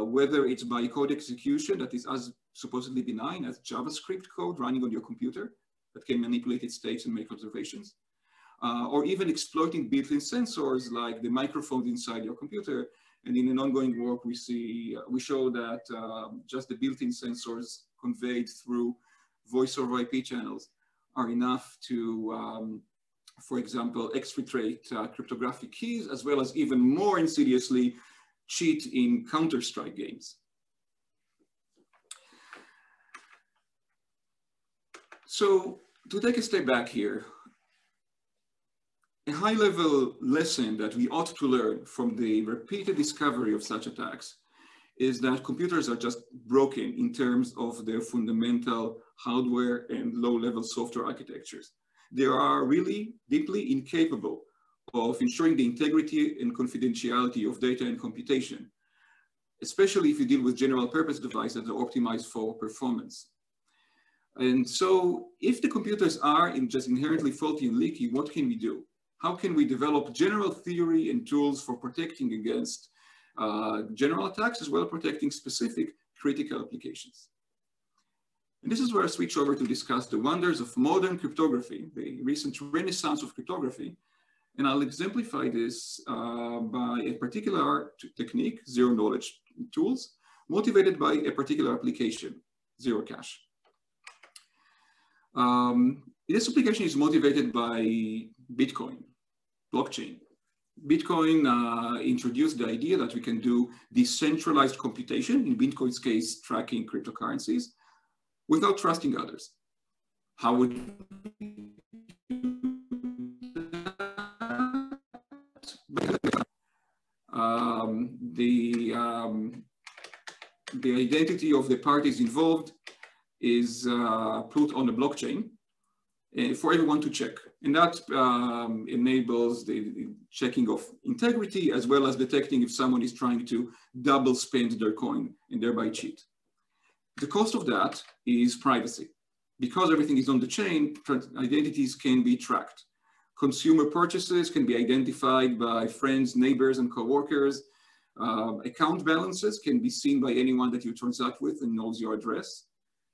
whether it's by code execution that is as supposedly benign as JavaScript code running on your computer that can manipulate its states and make observations, or even exploiting built-in sensors like the microphone inside your computer. And in an ongoing work, we show that just the built-in sensors conveyed through voice over IP channels are enough to, for example, exfiltrate cryptographic keys, as well as even more insidiously cheat in Counter-Strike games. So to take a step back here, a high-level lesson that we ought to learn from the repeated discovery of such attacks is that computers are just broken in terms of their fundamental hardware and low-level software architectures. They are really deeply incapable of ensuring the integrity and confidentiality of data and computation, especially if you deal with general-purpose devices that are optimized for performance. And so if the computers are just inherently faulty and leaky, what can we do? How can we develop general theory and tools for protecting against general attacks, as well as protecting specific critical applications? And this is where I switch over to discuss the wonders of modern cryptography, the recent renaissance of cryptography. And I'll exemplify this by a particular technique, zero-knowledge tools, motivated by a particular application, zero cash. This application is motivated by Bitcoin, blockchain. Bitcoin introduced the idea that we can do decentralized computation, in Bitcoin's case, tracking cryptocurrencies, without trusting others. How would the identity of the parties involved is put on a blockchain for everyone to check. And that enables the checking of integrity, as well as detecting if someone is trying to double spend their coin and thereby cheat. The cost of that is privacy. Because everything is on the chain, identities can be tracked. Consumer purchases can be identified by friends, neighbors, and coworkers. Account balances can be seen by anyone that you transact with and knows your address.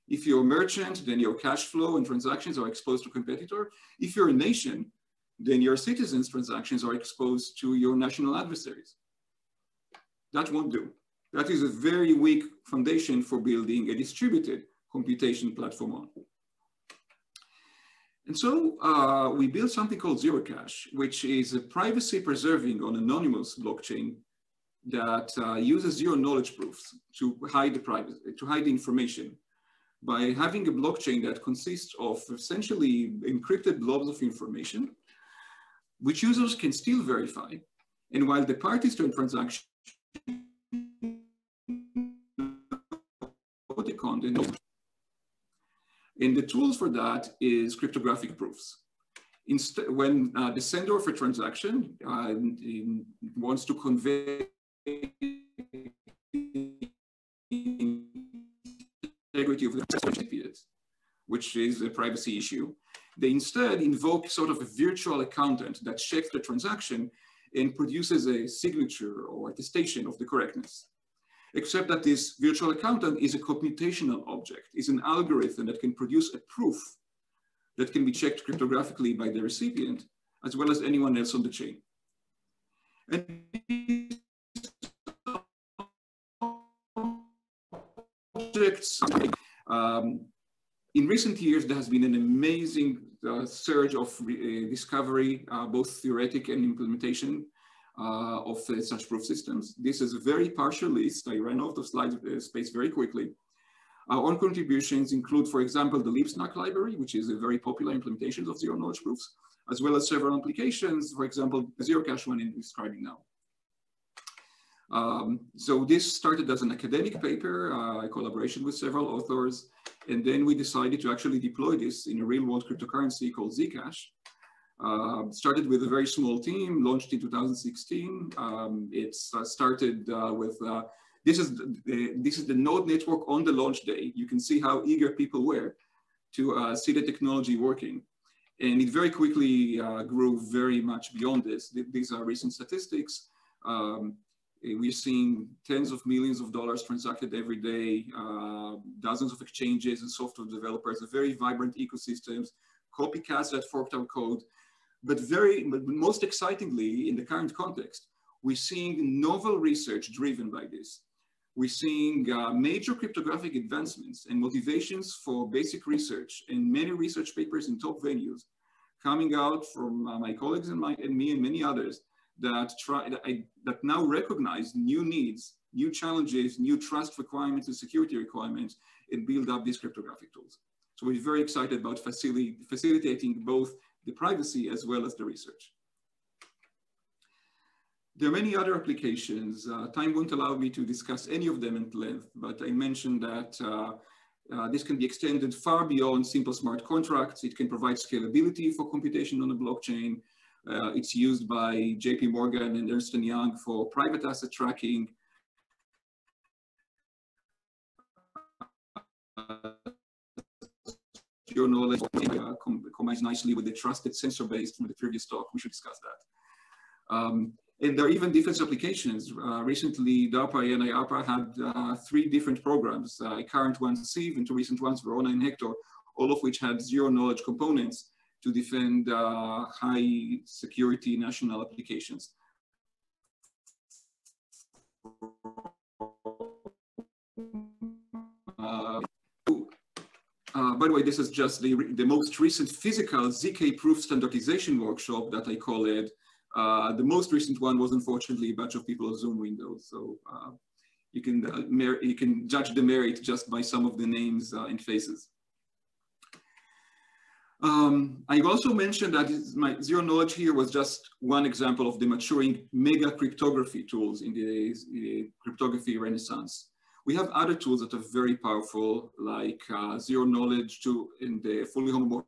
If you're a merchant, then your cash flow and transactions are exposed to a competitor. If you're a nation, then your citizens' transactions are exposed to your national adversaries. That won't do. That is a very weak foundation for building a distributed computation platform on. And so we built something called Zero Cash, which is a privacy-preserving on anonymous blockchain that uses zero-knowledge proofs to hide the information by having a blockchain that consists of essentially encrypted blobs of information, which users can still verify. And while the parties to a transaction know the content, and the tools for that is cryptographic proofs. Instead, when the sender of a transaction wants to convey integrity of the transaction, which is a privacy issue, they instead invoke sort of a virtual accountant that checks the transaction and produces a signature or attestation of the correctness. Except that this virtual accountant is a computational object, is an algorithm that can produce a proof that can be checked cryptographically by the recipient, as well as anyone else on the chain. And objects, in recent years, there has been an amazing surge of discovery, both theoretic and implementation. of such proof systems. This is a very partial list. I ran out of slide space very quickly. Our own contributions include, for example, the ZkSNARK library, which is a very popular implementation of zero knowledge proofs, as well as several applications, for example, the zero cache one I'm describing now. So this started as an academic paper, a collaboration with several authors, and then we decided to actually deploy this in a real-world cryptocurrency called Zcash. Started with a very small team, launched in 2016. It's started with, this is the node network on the launch day. You can see how eager people were to see the technology working. And it very quickly grew very much beyond this. These are recent statistics. We're seeing tens of millions of dollars transacted every day, dozens of exchanges and software developers, a very vibrant ecosystems, copycats that forked our code. But most excitingly, in the current context, we're seeing novel research driven by this. We're seeing major cryptographic advancements and motivations for basic research and many research papers in top venues coming out from my colleagues and me and many others that now recognize new needs, new challenges, new trust requirements and security requirements, and build up these cryptographic tools. So we're very excited about facilitating both the privacy as well as the research. There are many other applications. Time won't allow me to discuss any of them at length, but I mentioned that this can be extended far beyond simple smart contracts. It can provide scalability for computation on the blockchain. It's used by JP Morgan and Ernst & Young for private asset tracking. Your knowledge combines nicely with the trusted sensor base from the previous talk. We should discuss that. And there are even defense applications. Recently, DARPA and IARPA had 3 different programs, current ones, SIEV, and 2 recent ones, Verona and Hector, all of which had zero knowledge components to defend high security national applications. By the way, this is just the most recent physical ZK proof standardization workshop that I call it. The most recent one was unfortunately a bunch of people on Zoom windows. So you can judge the merit just by some of the names and faces. I also mentioned that my zero knowledge here was just one example of the maturing mega cryptography tools in the cryptography renaissance. We have other tools that are very powerful, like zero knowledge in the fully homomorphic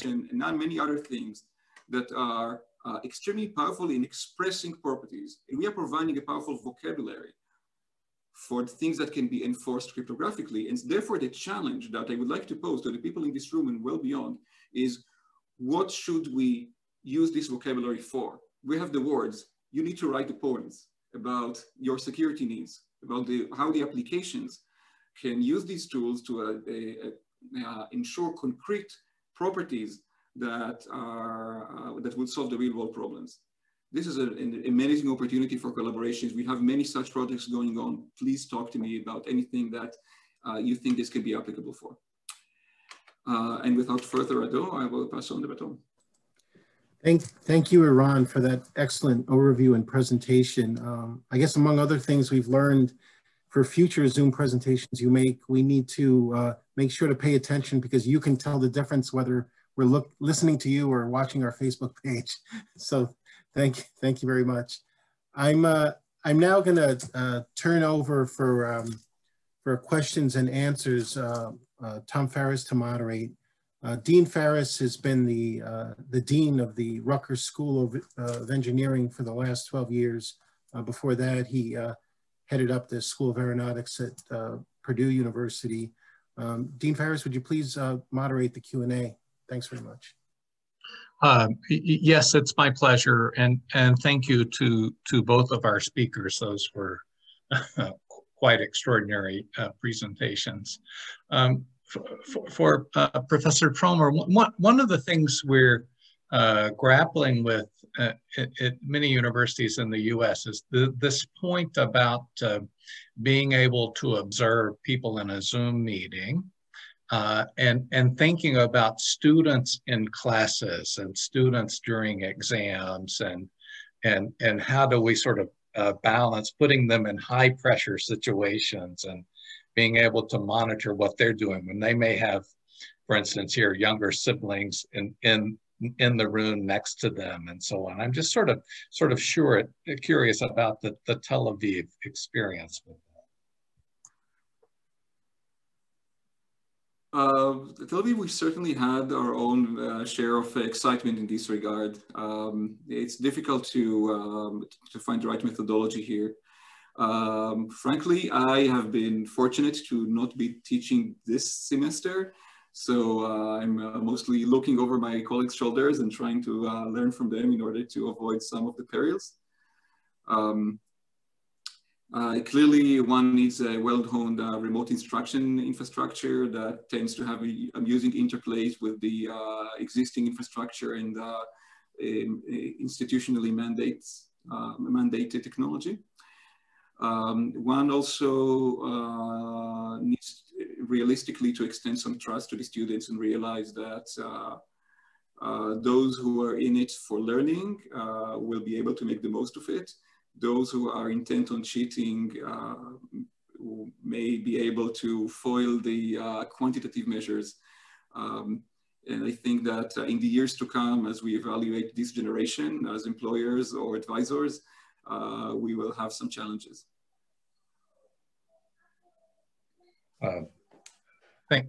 and now many other things that are extremely powerful in expressing properties. And we are providing a powerful vocabulary for the things that can be enforced cryptographically. And therefore the challenge that I would like to pose to the people in this room and well beyond is, what should we use this vocabulary for? We have the words. You need to write the poems about your security needs, about how the applications can use these tools to ensure concrete properties that will solve the real world problems. This is an amazing opportunity for collaborations. We have many such projects going on. Please talk to me about anything that you think this could be applicable for. And without further ado, I will pass on the baton. Thank you, Eran, for that excellent overview and presentation. I guess among other things we've learned for future Zoom presentations you make, we need to make sure to pay attention, because you can tell the difference whether we're listening to you or watching our Facebook page. So thank you very much. I'm now going to turn over for questions and answers. Tom Farris to moderate. Dean Farris has been the Dean of the Rutgers School of Engineering for the last 12 years. Before that, he headed up the School of Aeronautics at Purdue University. Dean Farris, would you please moderate the Q&A? Thanks very much. Yes, it's my pleasure. And thank you to both of our speakers. Those were quite extraordinary presentations. For Professor Tromer, one of the things we're grappling with at many universities in the US is this point about being able to observe people in a Zoom meeting and thinking about students in classes and students during exams and how do we sort of balance putting them in high pressure situations and being able to monitor what they're doing when they may have, for instance, here, younger siblings in the room next to them and so on. I'm just sort of curious about the Tel Aviv experience with that. Tel Aviv, we certainly had our own share of excitement in this regard. It's difficult to find the right methodology here. Frankly, I have been fortunate to not be teaching this semester. So I'm mostly looking over my colleagues' shoulders and trying to learn from them in order to avoid some of the perils. Clearly, one needs a well-honed remote instruction infrastructure that tends to have amusing interplays with the existing infrastructure and institutionally mandated technology. One also needs realistically to extend some trust to the students and realize that those who are in it for learning will be able to make the most of it. Those who are intent on cheating may be able to foil the quantitative measures. And I think that in the years to come, as we evaluate this generation as employers or advisors, we will have some challenges.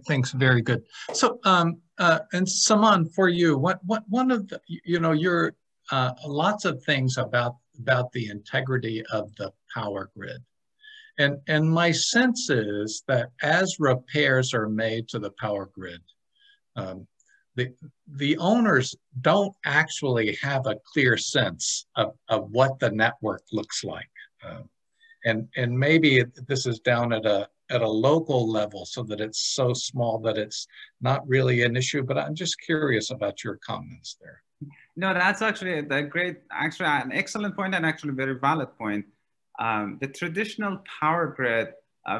Thanks, very good. So, and Saman, for you, one of the, you're lots of things about the integrity of the power grid. And my sense is that as repairs are made to the power grid, the owners don't actually have a clear sense of what the network looks like. And maybe this is down at a local level so that it's so small that it's not really an issue, but I'm just curious about your comments there. No, that's actually an excellent point and actually very valid point. The traditional power grid,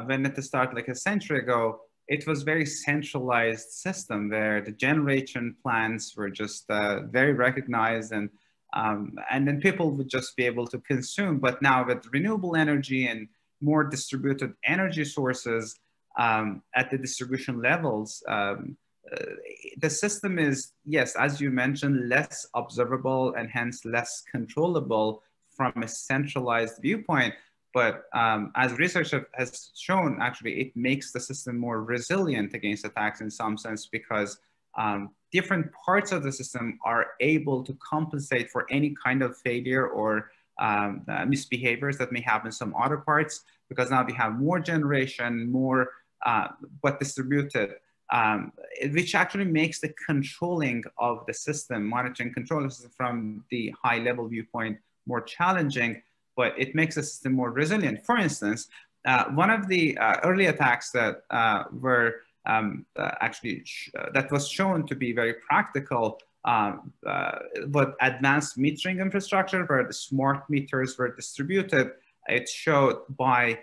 when it started like a century ago, it was very centralized system where the generation plants were just very recognized and then people would just be able to consume. But now with renewable energy and more distributed energy sources at the distribution levels, the system is, yes, as you mentioned, less observable and hence less controllable from a centralized viewpoint. But as research has shown, actually, it makes the system more resilient against attacks in some sense because different parts of the system are able to compensate for any kind of failure or misbehaviors that may happen in some other parts, because now we have more generation, more but distributed, which actually makes the controlling of the system, monitoring control the system from the high level viewpoint more challenging, but it makes the system more resilient. For instance, one of the early attacks that were that was shown to be very practical, but advanced metering infrastructure where the smart meters were distributed. It showed by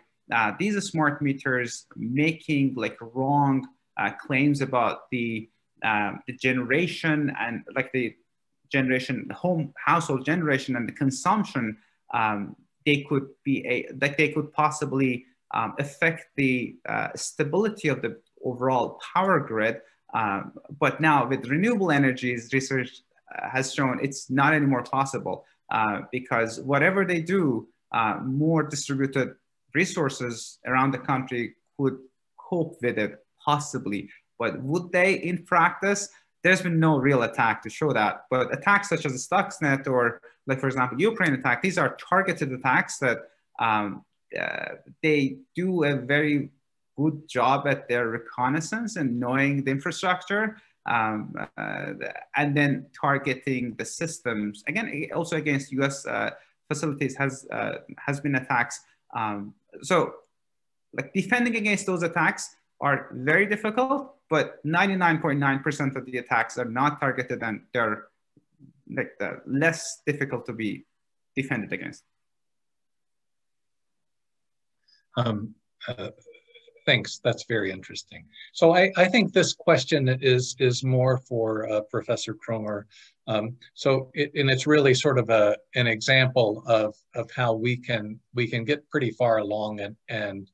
these smart meters making like wrong claims about the generation and like the generation, the household generation and the consumption. They could be they could possibly affect the stability of the overall power grid. But now with renewable energies, research has shown it's not anymore possible because whatever they do, more distributed resources around the country could cope with it possibly. But would they in practice? There's been no real attack to show that. But attacks such as the Stuxnet or like, for example, Ukraine attack, these are targeted attacks that they do a very good job at their reconnaissance and knowing the infrastructure and then targeting the systems. Again, also against US facilities has been attacks. So like defending against those attacks are very difficult, but 99.9% of the attacks are not targeted and they're like less difficult to be defended against. Thanks. That's very interesting. So I think this question is more for Professor Kromer. And it's really sort of an example of how we can get pretty far along and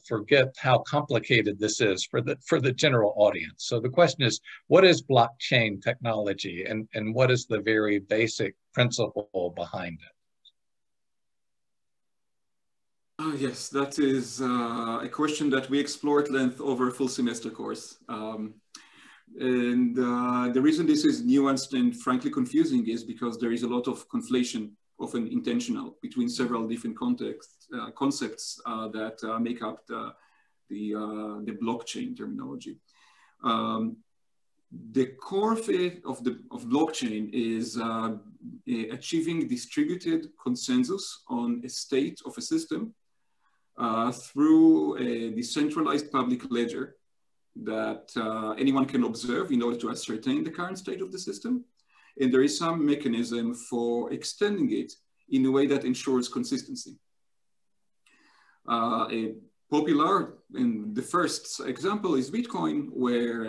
forget how complicated this is for the general audience. So the question is, what is blockchain technology, and what is the very basic principle behind it? Yes, that is a question that we explore at length over a full semester course. The reason this is nuanced and frankly confusing is because there is a lot of conflation, often intentional, between several different concepts that make up the blockchain terminology. The core of blockchain is achieving distributed consensus on a state of a system through a decentralized public ledger that anyone can observe in order to ascertain the current state of the system. And there is some mechanism for extending it in a way that ensures consistency. A popular, and the first example is Bitcoin, where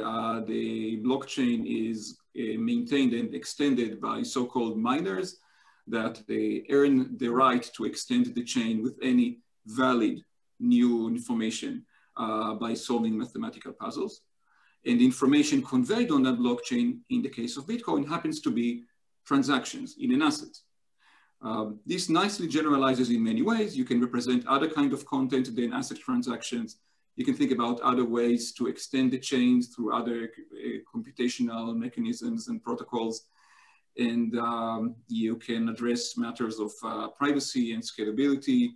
the blockchain is maintained and extended by so-called miners, that they earn the right to extend the chain with any valid new information by solving mathematical puzzles. And information conveyed on that blockchain, in the case of Bitcoin, happens to be transactions in an asset. This nicely generalizes in many ways. You can represent other kind of content than asset transactions. You can think about other ways to extend the chains through other computational mechanisms and protocols. And you can address matters of privacy and scalability.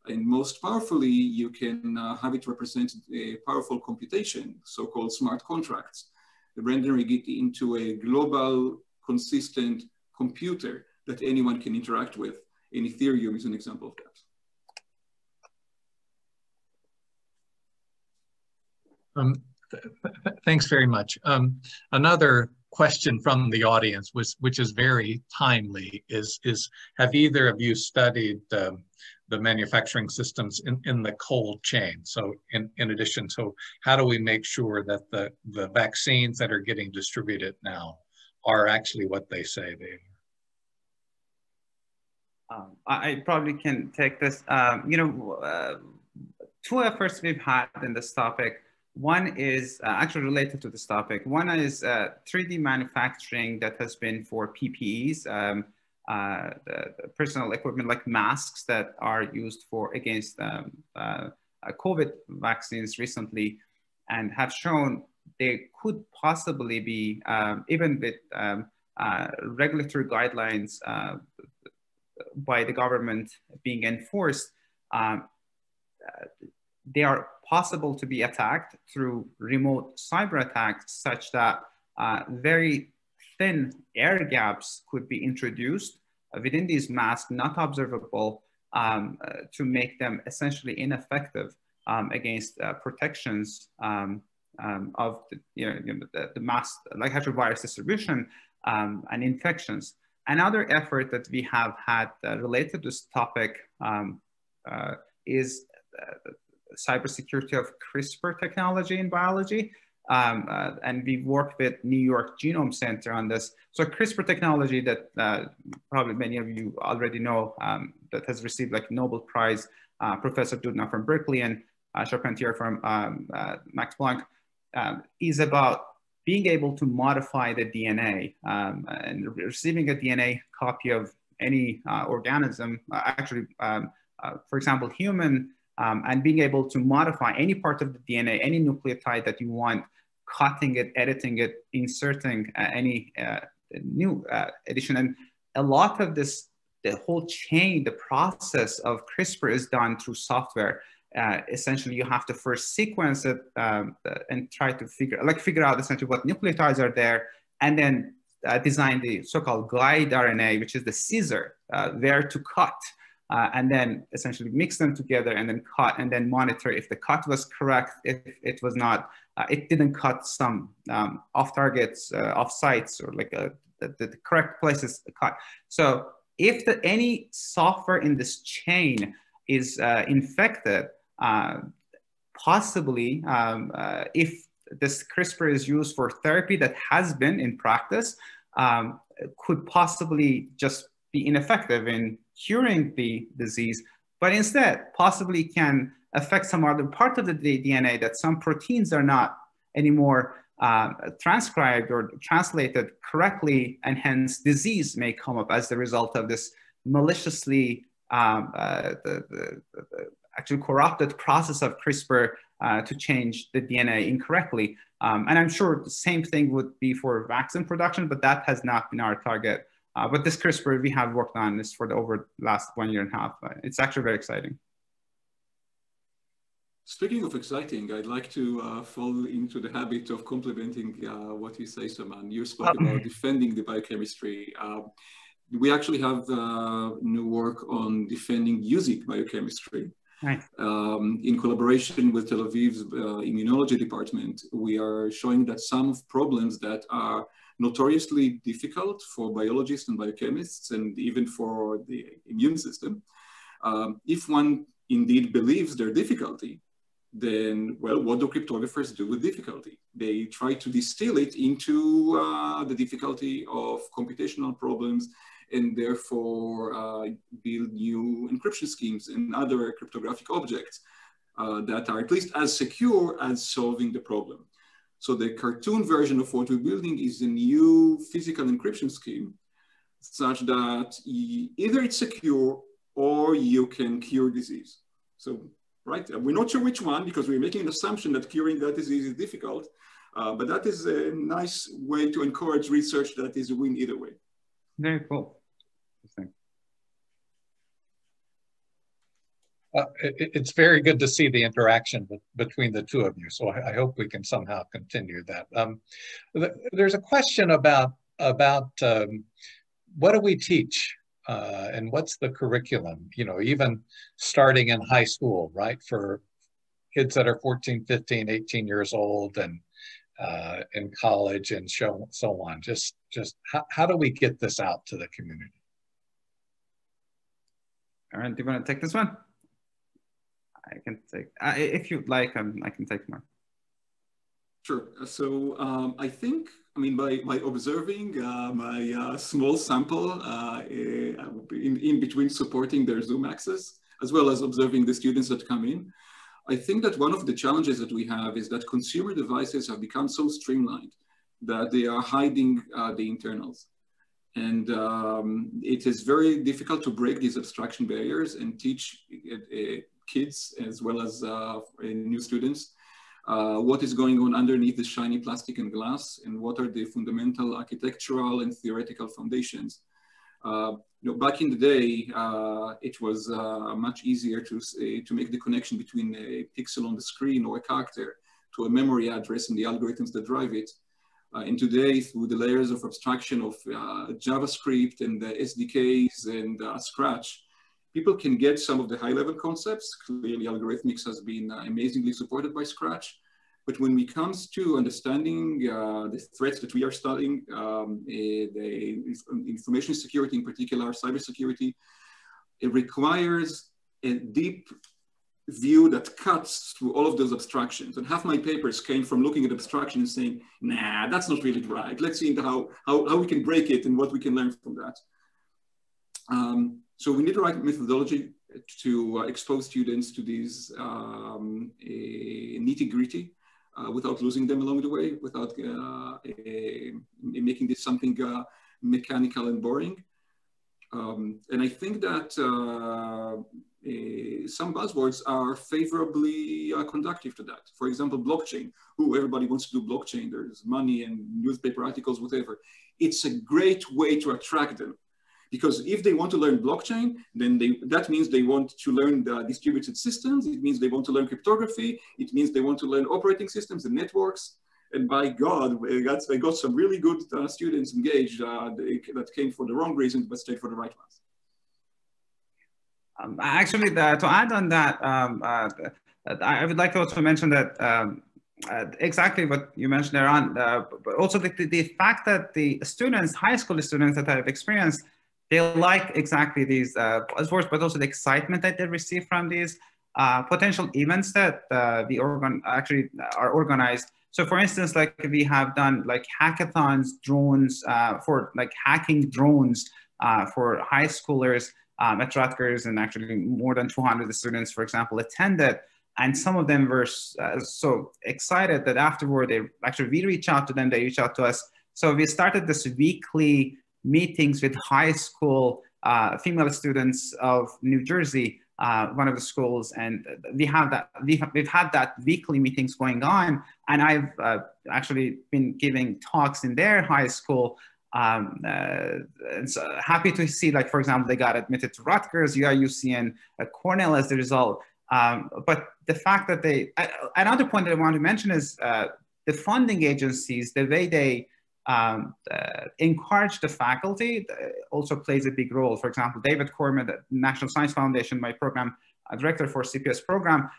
And most powerfully, you can have it represent a powerful computation, so-called smart contracts, rendering it into a global, consistent computer that anyone can interact with. And Ethereum is an example of that. Thanks very much. Another question from the audience, which is very timely, is have either of you studied the manufacturing systems in the cold chain? So in addition, so how do we make sure that the vaccines that are getting distributed now are actually what they say they are? I probably can take this. Two efforts we've had in this topic. One is actually related to this topic. One is 3D manufacturing that has been for PPEs, the personal equipment like masks that are used against COVID vaccines recently, and have shown they could possibly be, even with regulatory guidelines by the government being enforced, they are possible to be attacked through remote cyber attacks, such that very thin air gaps could be introduced within these masks, not observable, to make them essentially ineffective against protections of the mass, like virus distribution and infections. Another effort that we have had related to this topic is cybersecurity of CRISPR technology in biology. And we worked with New York Genome Center on this. So CRISPR technology that probably many of you already know, that has received like Nobel Prize, Professor Doudna from Berkeley and Charpentier from Max Planck, is about being able to modify the DNA and receiving a DNA copy of any organism, for example, human, and being able to modify any part of the DNA, any nucleotide that you want, cutting it, editing it, inserting any new addition. And a lot of this, the whole chain, the process of CRISPR is done through software. Essentially, you have to first sequence it and try to figure out essentially what nucleotides are there, and then design the so-called guide RNA, which is the scissor, where to cut. And then essentially mix them together and then cut, and then monitor if the cut was correct. If it was not, it didn't cut some off targets, off sites, or like the correct places cut. So if any software in this chain is infected, possibly, if this CRISPR is used for therapy that has been in practice, could possibly just be ineffective in curing the disease, but instead possibly can affect some other part of the DNA, that some proteins are not anymore transcribed or translated correctly, and hence disease may come up as the result of this maliciously actually corrupted process of CRISPR to change the DNA incorrectly. And I'm sure the same thing would be for vaccine production, but that has not been our target. But this CRISPR we have worked on this for the over last 1.5 years. It's actually very exciting. Speaking of exciting, I'd like to fall into the habit of complimenting what you say, Saman. You spoke about defending the biochemistry. We actually have new work on defending using biochemistry. Nice. In collaboration with Tel Aviv's immunology department, we are showing that some problems that are notoriously difficult for biologists and biochemists, and even for the immune system, if one indeed believes their difficulty, then, well, what do cryptographers do with difficulty? They try to distill it into the difficulty of computational problems, and therefore build new encryption schemes and other cryptographic objects that are at least as secure as solving the problem. So the cartoon version of what we're building is a new physical encryption scheme such that either it's secure or you can cure disease. So, right, we're not sure which one because we're making an assumption that curing that disease is difficult, but that is a nice way to encourage research that is a win either way. Very cool. It's very good to see the interaction between the two of you. So I hope we can somehow continue that. There's a question about what do we teach and what's the curriculum, you know, even starting in high school, right? For kids that are 14, 15, 18 years old and in college and so on. Just how do we get this out to the community? All right, do you want to take this one? I can take, if you'd like, I can take more. Sure. So I think, I mean, by observing my small sample in between supporting their Zoom access, as well as observing the students that come in, I think that one of the challenges that we have is that consumer devices have become so streamlined that they are hiding the internals. And it is very difficult to break these abstraction barriers and teach kids as well as new students what is going on underneath the shiny plastic and glass, and what are the fundamental architectural and theoretical foundations. You know, back in the day, it was much easier to make the connection between a pixel on the screen or a character to a memory address and the algorithms that drive it. And today, through the layers of abstraction of JavaScript and the SDKs and Scratch, people can get some of the high-level concepts. Clearly, algorithmics has been amazingly supported by Scratch. But when it comes to understanding the threats that we are studying, the information security in particular, cybersecurity, it requires a deep view that cuts through all of those abstractions. And half my papers came from looking at abstraction and saying, nah, that's not really right. Let's see how we can break it and what we can learn from that. So we need the right methodology to expose students to these nitty-gritty without losing them along the way, without making this something mechanical and boring. And I think that some buzzwords are favorably conductive to that. For example, blockchain. Everybody wants to do blockchain. There's money and newspaper articles, whatever. It's a great way to attract them. Because if they want to learn blockchain, then that means they want to learn the distributed systems. It means they want to learn cryptography. It means they want to learn operating systems and networks. And by God, I got some really good students engaged that came for the wrong reasons, but stayed for the right ones. Actually, to add on that, I would like to also mention that exactly what you mentioned there on, but also the fact that the students, high school students that I've experienced, they like exactly these buzzwords, but also the excitement that they receive from these. potential events that we actually are organized. So for instance, like we have done like hackathons, drones, for like hacking drones for high schoolers at Rutgers, and actually more than 200 students, for example, attended. And some of them were so excited that afterward, we reach out to them, they reach out to us. So we started this weekly meetings with high school female students of New Jersey, one of the schools, and we've had that weekly meetings going on. And I've actually been giving talks in their high school. And so happy to see, like, for example, they got admitted to Rutgers, UC, and Cornell as the result. But the fact that another point that I want to mention is the funding agencies, the way they encourage the faculty also plays a big role. For example, David Corman, the National Science Foundation, my program director for CPS program,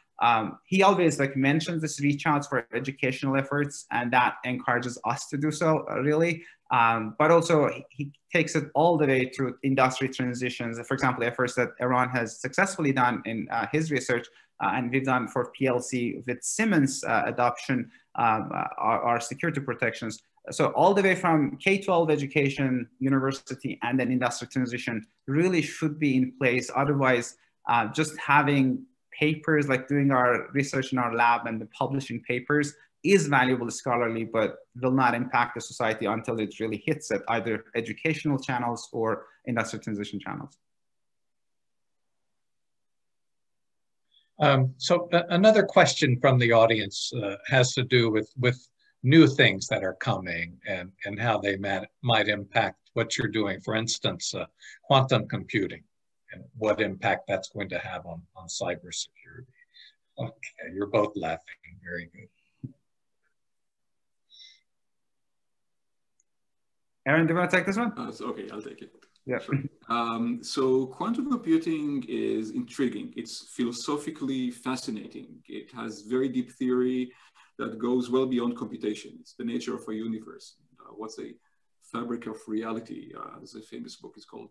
he always like mentions this reach outs for educational efforts, and that encourages us to do so, really. But also he takes it all the way through industry transitions. For example, efforts that Eran has successfully done in his research, and we've done for PLC with Siemens adoption, our security protections. So all the way from K-12 education, university, and then industry transition really should be in place. Otherwise, just having papers, like doing our research in our lab and the publishing papers, is valuable scholarly, but will not impact the society until it really hits at either educational channels or industrial transition channels. So another question from the audience has to do with new things that are coming and how they might impact what you're doing. For instance, quantum computing and what impact that's going to have on cybersecurity. Okay, you're both laughing. Very good. Aaron, do you want to take this one? Okay, I'll take it. Yeah. Sure. So quantum computing is intriguing. It's philosophically fascinating. It has very deep theory that goes well beyond computation. It's the nature of a universe. What's a fabric of reality, as a famous book is called.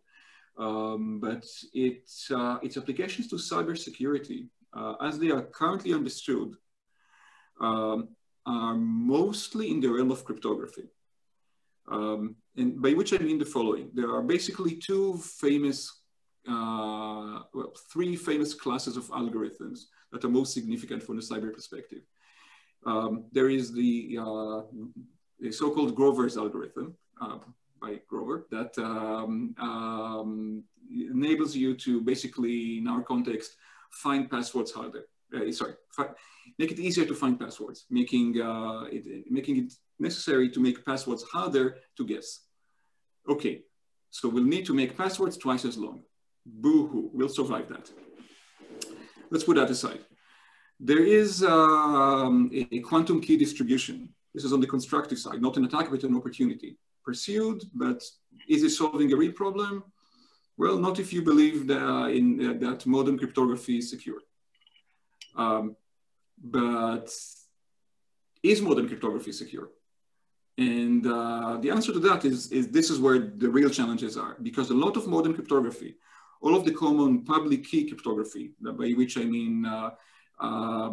But its applications to cybersecurity, as they are currently understood, are mostly in the realm of cryptography. And by which I mean the following. There are basically three famous classes of algorithms that are most significant from the cyber perspective. There is the so-called Grover's algorithm by Grover that enables you to basically, in our context, find passwords harder. Make it easier to find passwords, making it necessary to make passwords harder to guess. Okay, so we'll need to make passwords twice as long. Boo-hoo, we'll survive that. Let's put that aside. There is a quantum key distribution. This is on the constructive side, not an attack, but an opportunity. Pursued, but is it solving a real problem? Well, not if you believe that, that modern cryptography is secure. But is modern cryptography secure? And the answer to that is this is where the real challenges are, because a lot of modern cryptography, all of the common public key cryptography, by which I mean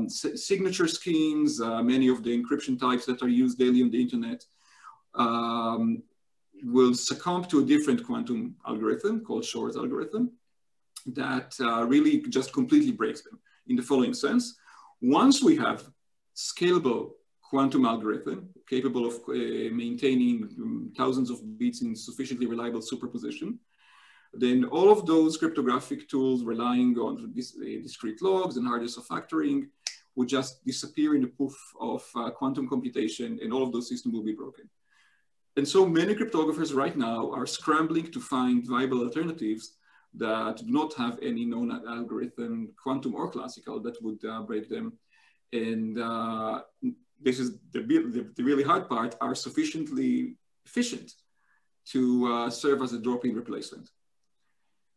signature schemes, many of the encryption types that are used daily on the internet, will succumb to a different quantum algorithm called Shor's algorithm that really just completely breaks them in the following sense. Once we have scalable quantum algorithm capable of maintaining thousands of bits in sufficiently reliable superposition, then all of those cryptographic tools relying on discrete logs and hardness of factoring would just disappear in the poof of quantum computation, and all of those systems will be broken. And so many cryptographers right now are scrambling to find viable alternatives that do not have any known algorithm, quantum or classical, that would break them. And this is the really hard part, are sufficiently efficient to serve as a drop-in replacement.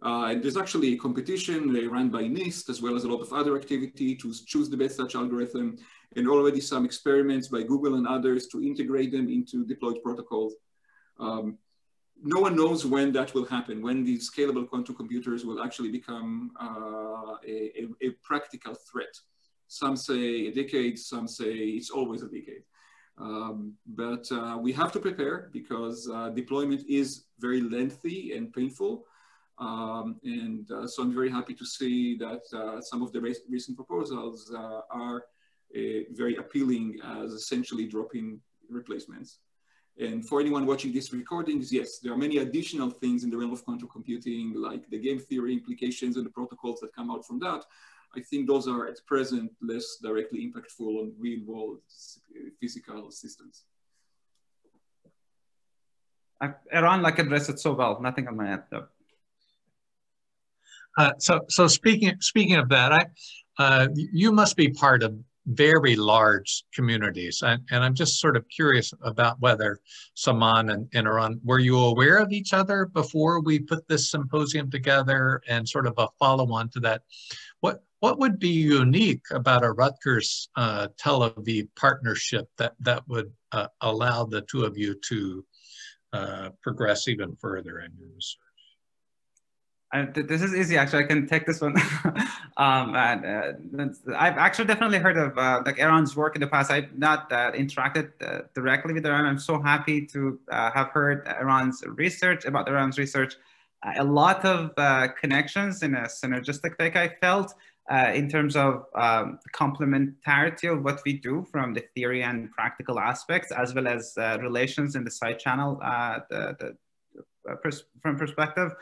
And there's actually a competition run by NIST, as well as a lot of other activity to choose the best such algorithm, and already some experiments by Google and others to integrate them into deployed protocols. no one knows when that will happen, when these scalable quantum computers will actually become a practical threat. Some say a decade, some say it's always a decade. But we have to prepare because deployment is very lengthy and painful. So I'm very happy to see that some of the recent proposals are very appealing as essentially drop-in replacements. And for anyone watching these recordings, yes, there are many additional things in the realm of quantum computing, like the game theory implications and the protocols that come out from that. I think those are at present less directly impactful on real-world physical systems. Eran addressed it so well. Nothing on my end, though. So speaking of that, you must be part of very large communities, and I'm just sort of curious about whether Saman and Eran, were you aware of each other before we put this symposium together, and sort of a follow-on to that? What would be unique about a Rutgers-Tel Aviv partnership that would allow the two of you to progress even further in your research? This is easy, actually. I can take this one. I've actually definitely heard of Eran's work in the past. I've not interacted directly with Eran. I'm so happy to have heard Eran's research. A lot of connections in a synergistic take I felt in terms of complementarity of what we do from the theory and practical aspects, as well as relations in the side channel from perspective.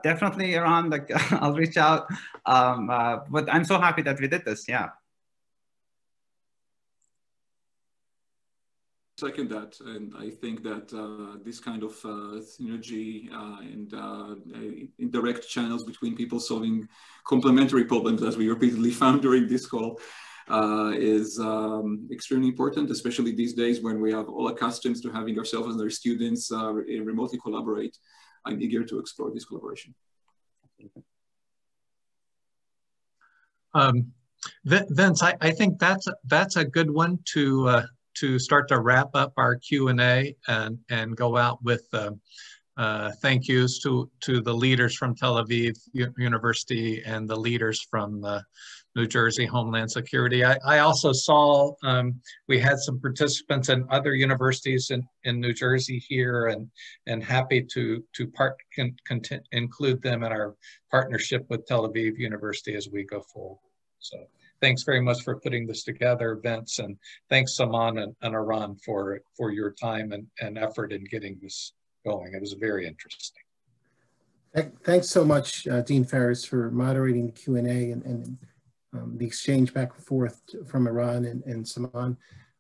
Definitely, Eran, I'll reach out. But I'm so happy that we did this, yeah. Second that, and I think that this kind of synergy and indirect channels between people solving complementary problems, as we repeatedly found during this call, is extremely important, especially these days when we have all accustomed to having ourselves and our students remotely collaborate. I'm eager to explore this collaboration. Vince, I think that's a good one to start to wrap up our Q&A and go out with thank yous to the leaders from Tel Aviv University and the leaders from New Jersey Homeland Security. I also saw we had some participants in other universities in New Jersey here, and happy to include them in our partnership with Tel Aviv University as we go forward. So thanks very much for putting this together, Vince, and thanks Saman and Eran for your time and effort in getting this going. It was very interesting. Thanks so much, Dean Ferris, for moderating the Q&A and the exchange back and forth from Eran and Saman.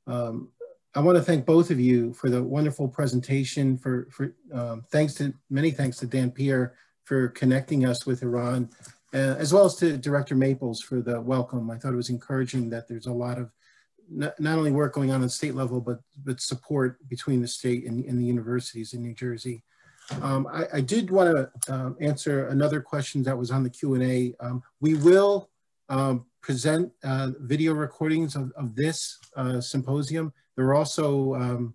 I want to thank both of you for the wonderful presentation. Many thanks to Dan Pierre for connecting us with Eran, as well as to Director Maples for the welcome. I thought it was encouraging that there's a lot of not only work going on at the state level, but support between the state and the universities in New Jersey. I did want to answer another question that was on the Q&A. We will present video recordings of this symposium. There are also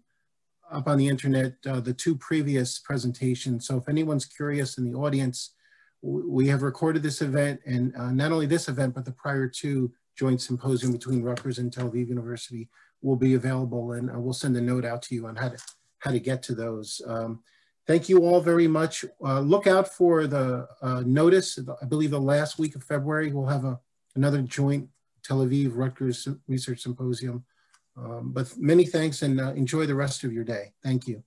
up on the internet the two previous presentations. So if anyone's curious in the audience, we have recorded this event, and not only this event, but the prior two joint symposium between Rutgers and Tel Aviv University will be available, and we'll send a note out to you on how to get to those. Thank you all very much. Look out for the notice. I believe the last week of February, we'll have another joint Tel Aviv Rutgers Research Symposium. But many thanks, and enjoy the rest of your day. Thank you.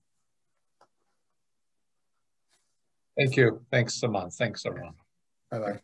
Thank you. Thanks, Saman. Thanks, everyone. Bye-bye.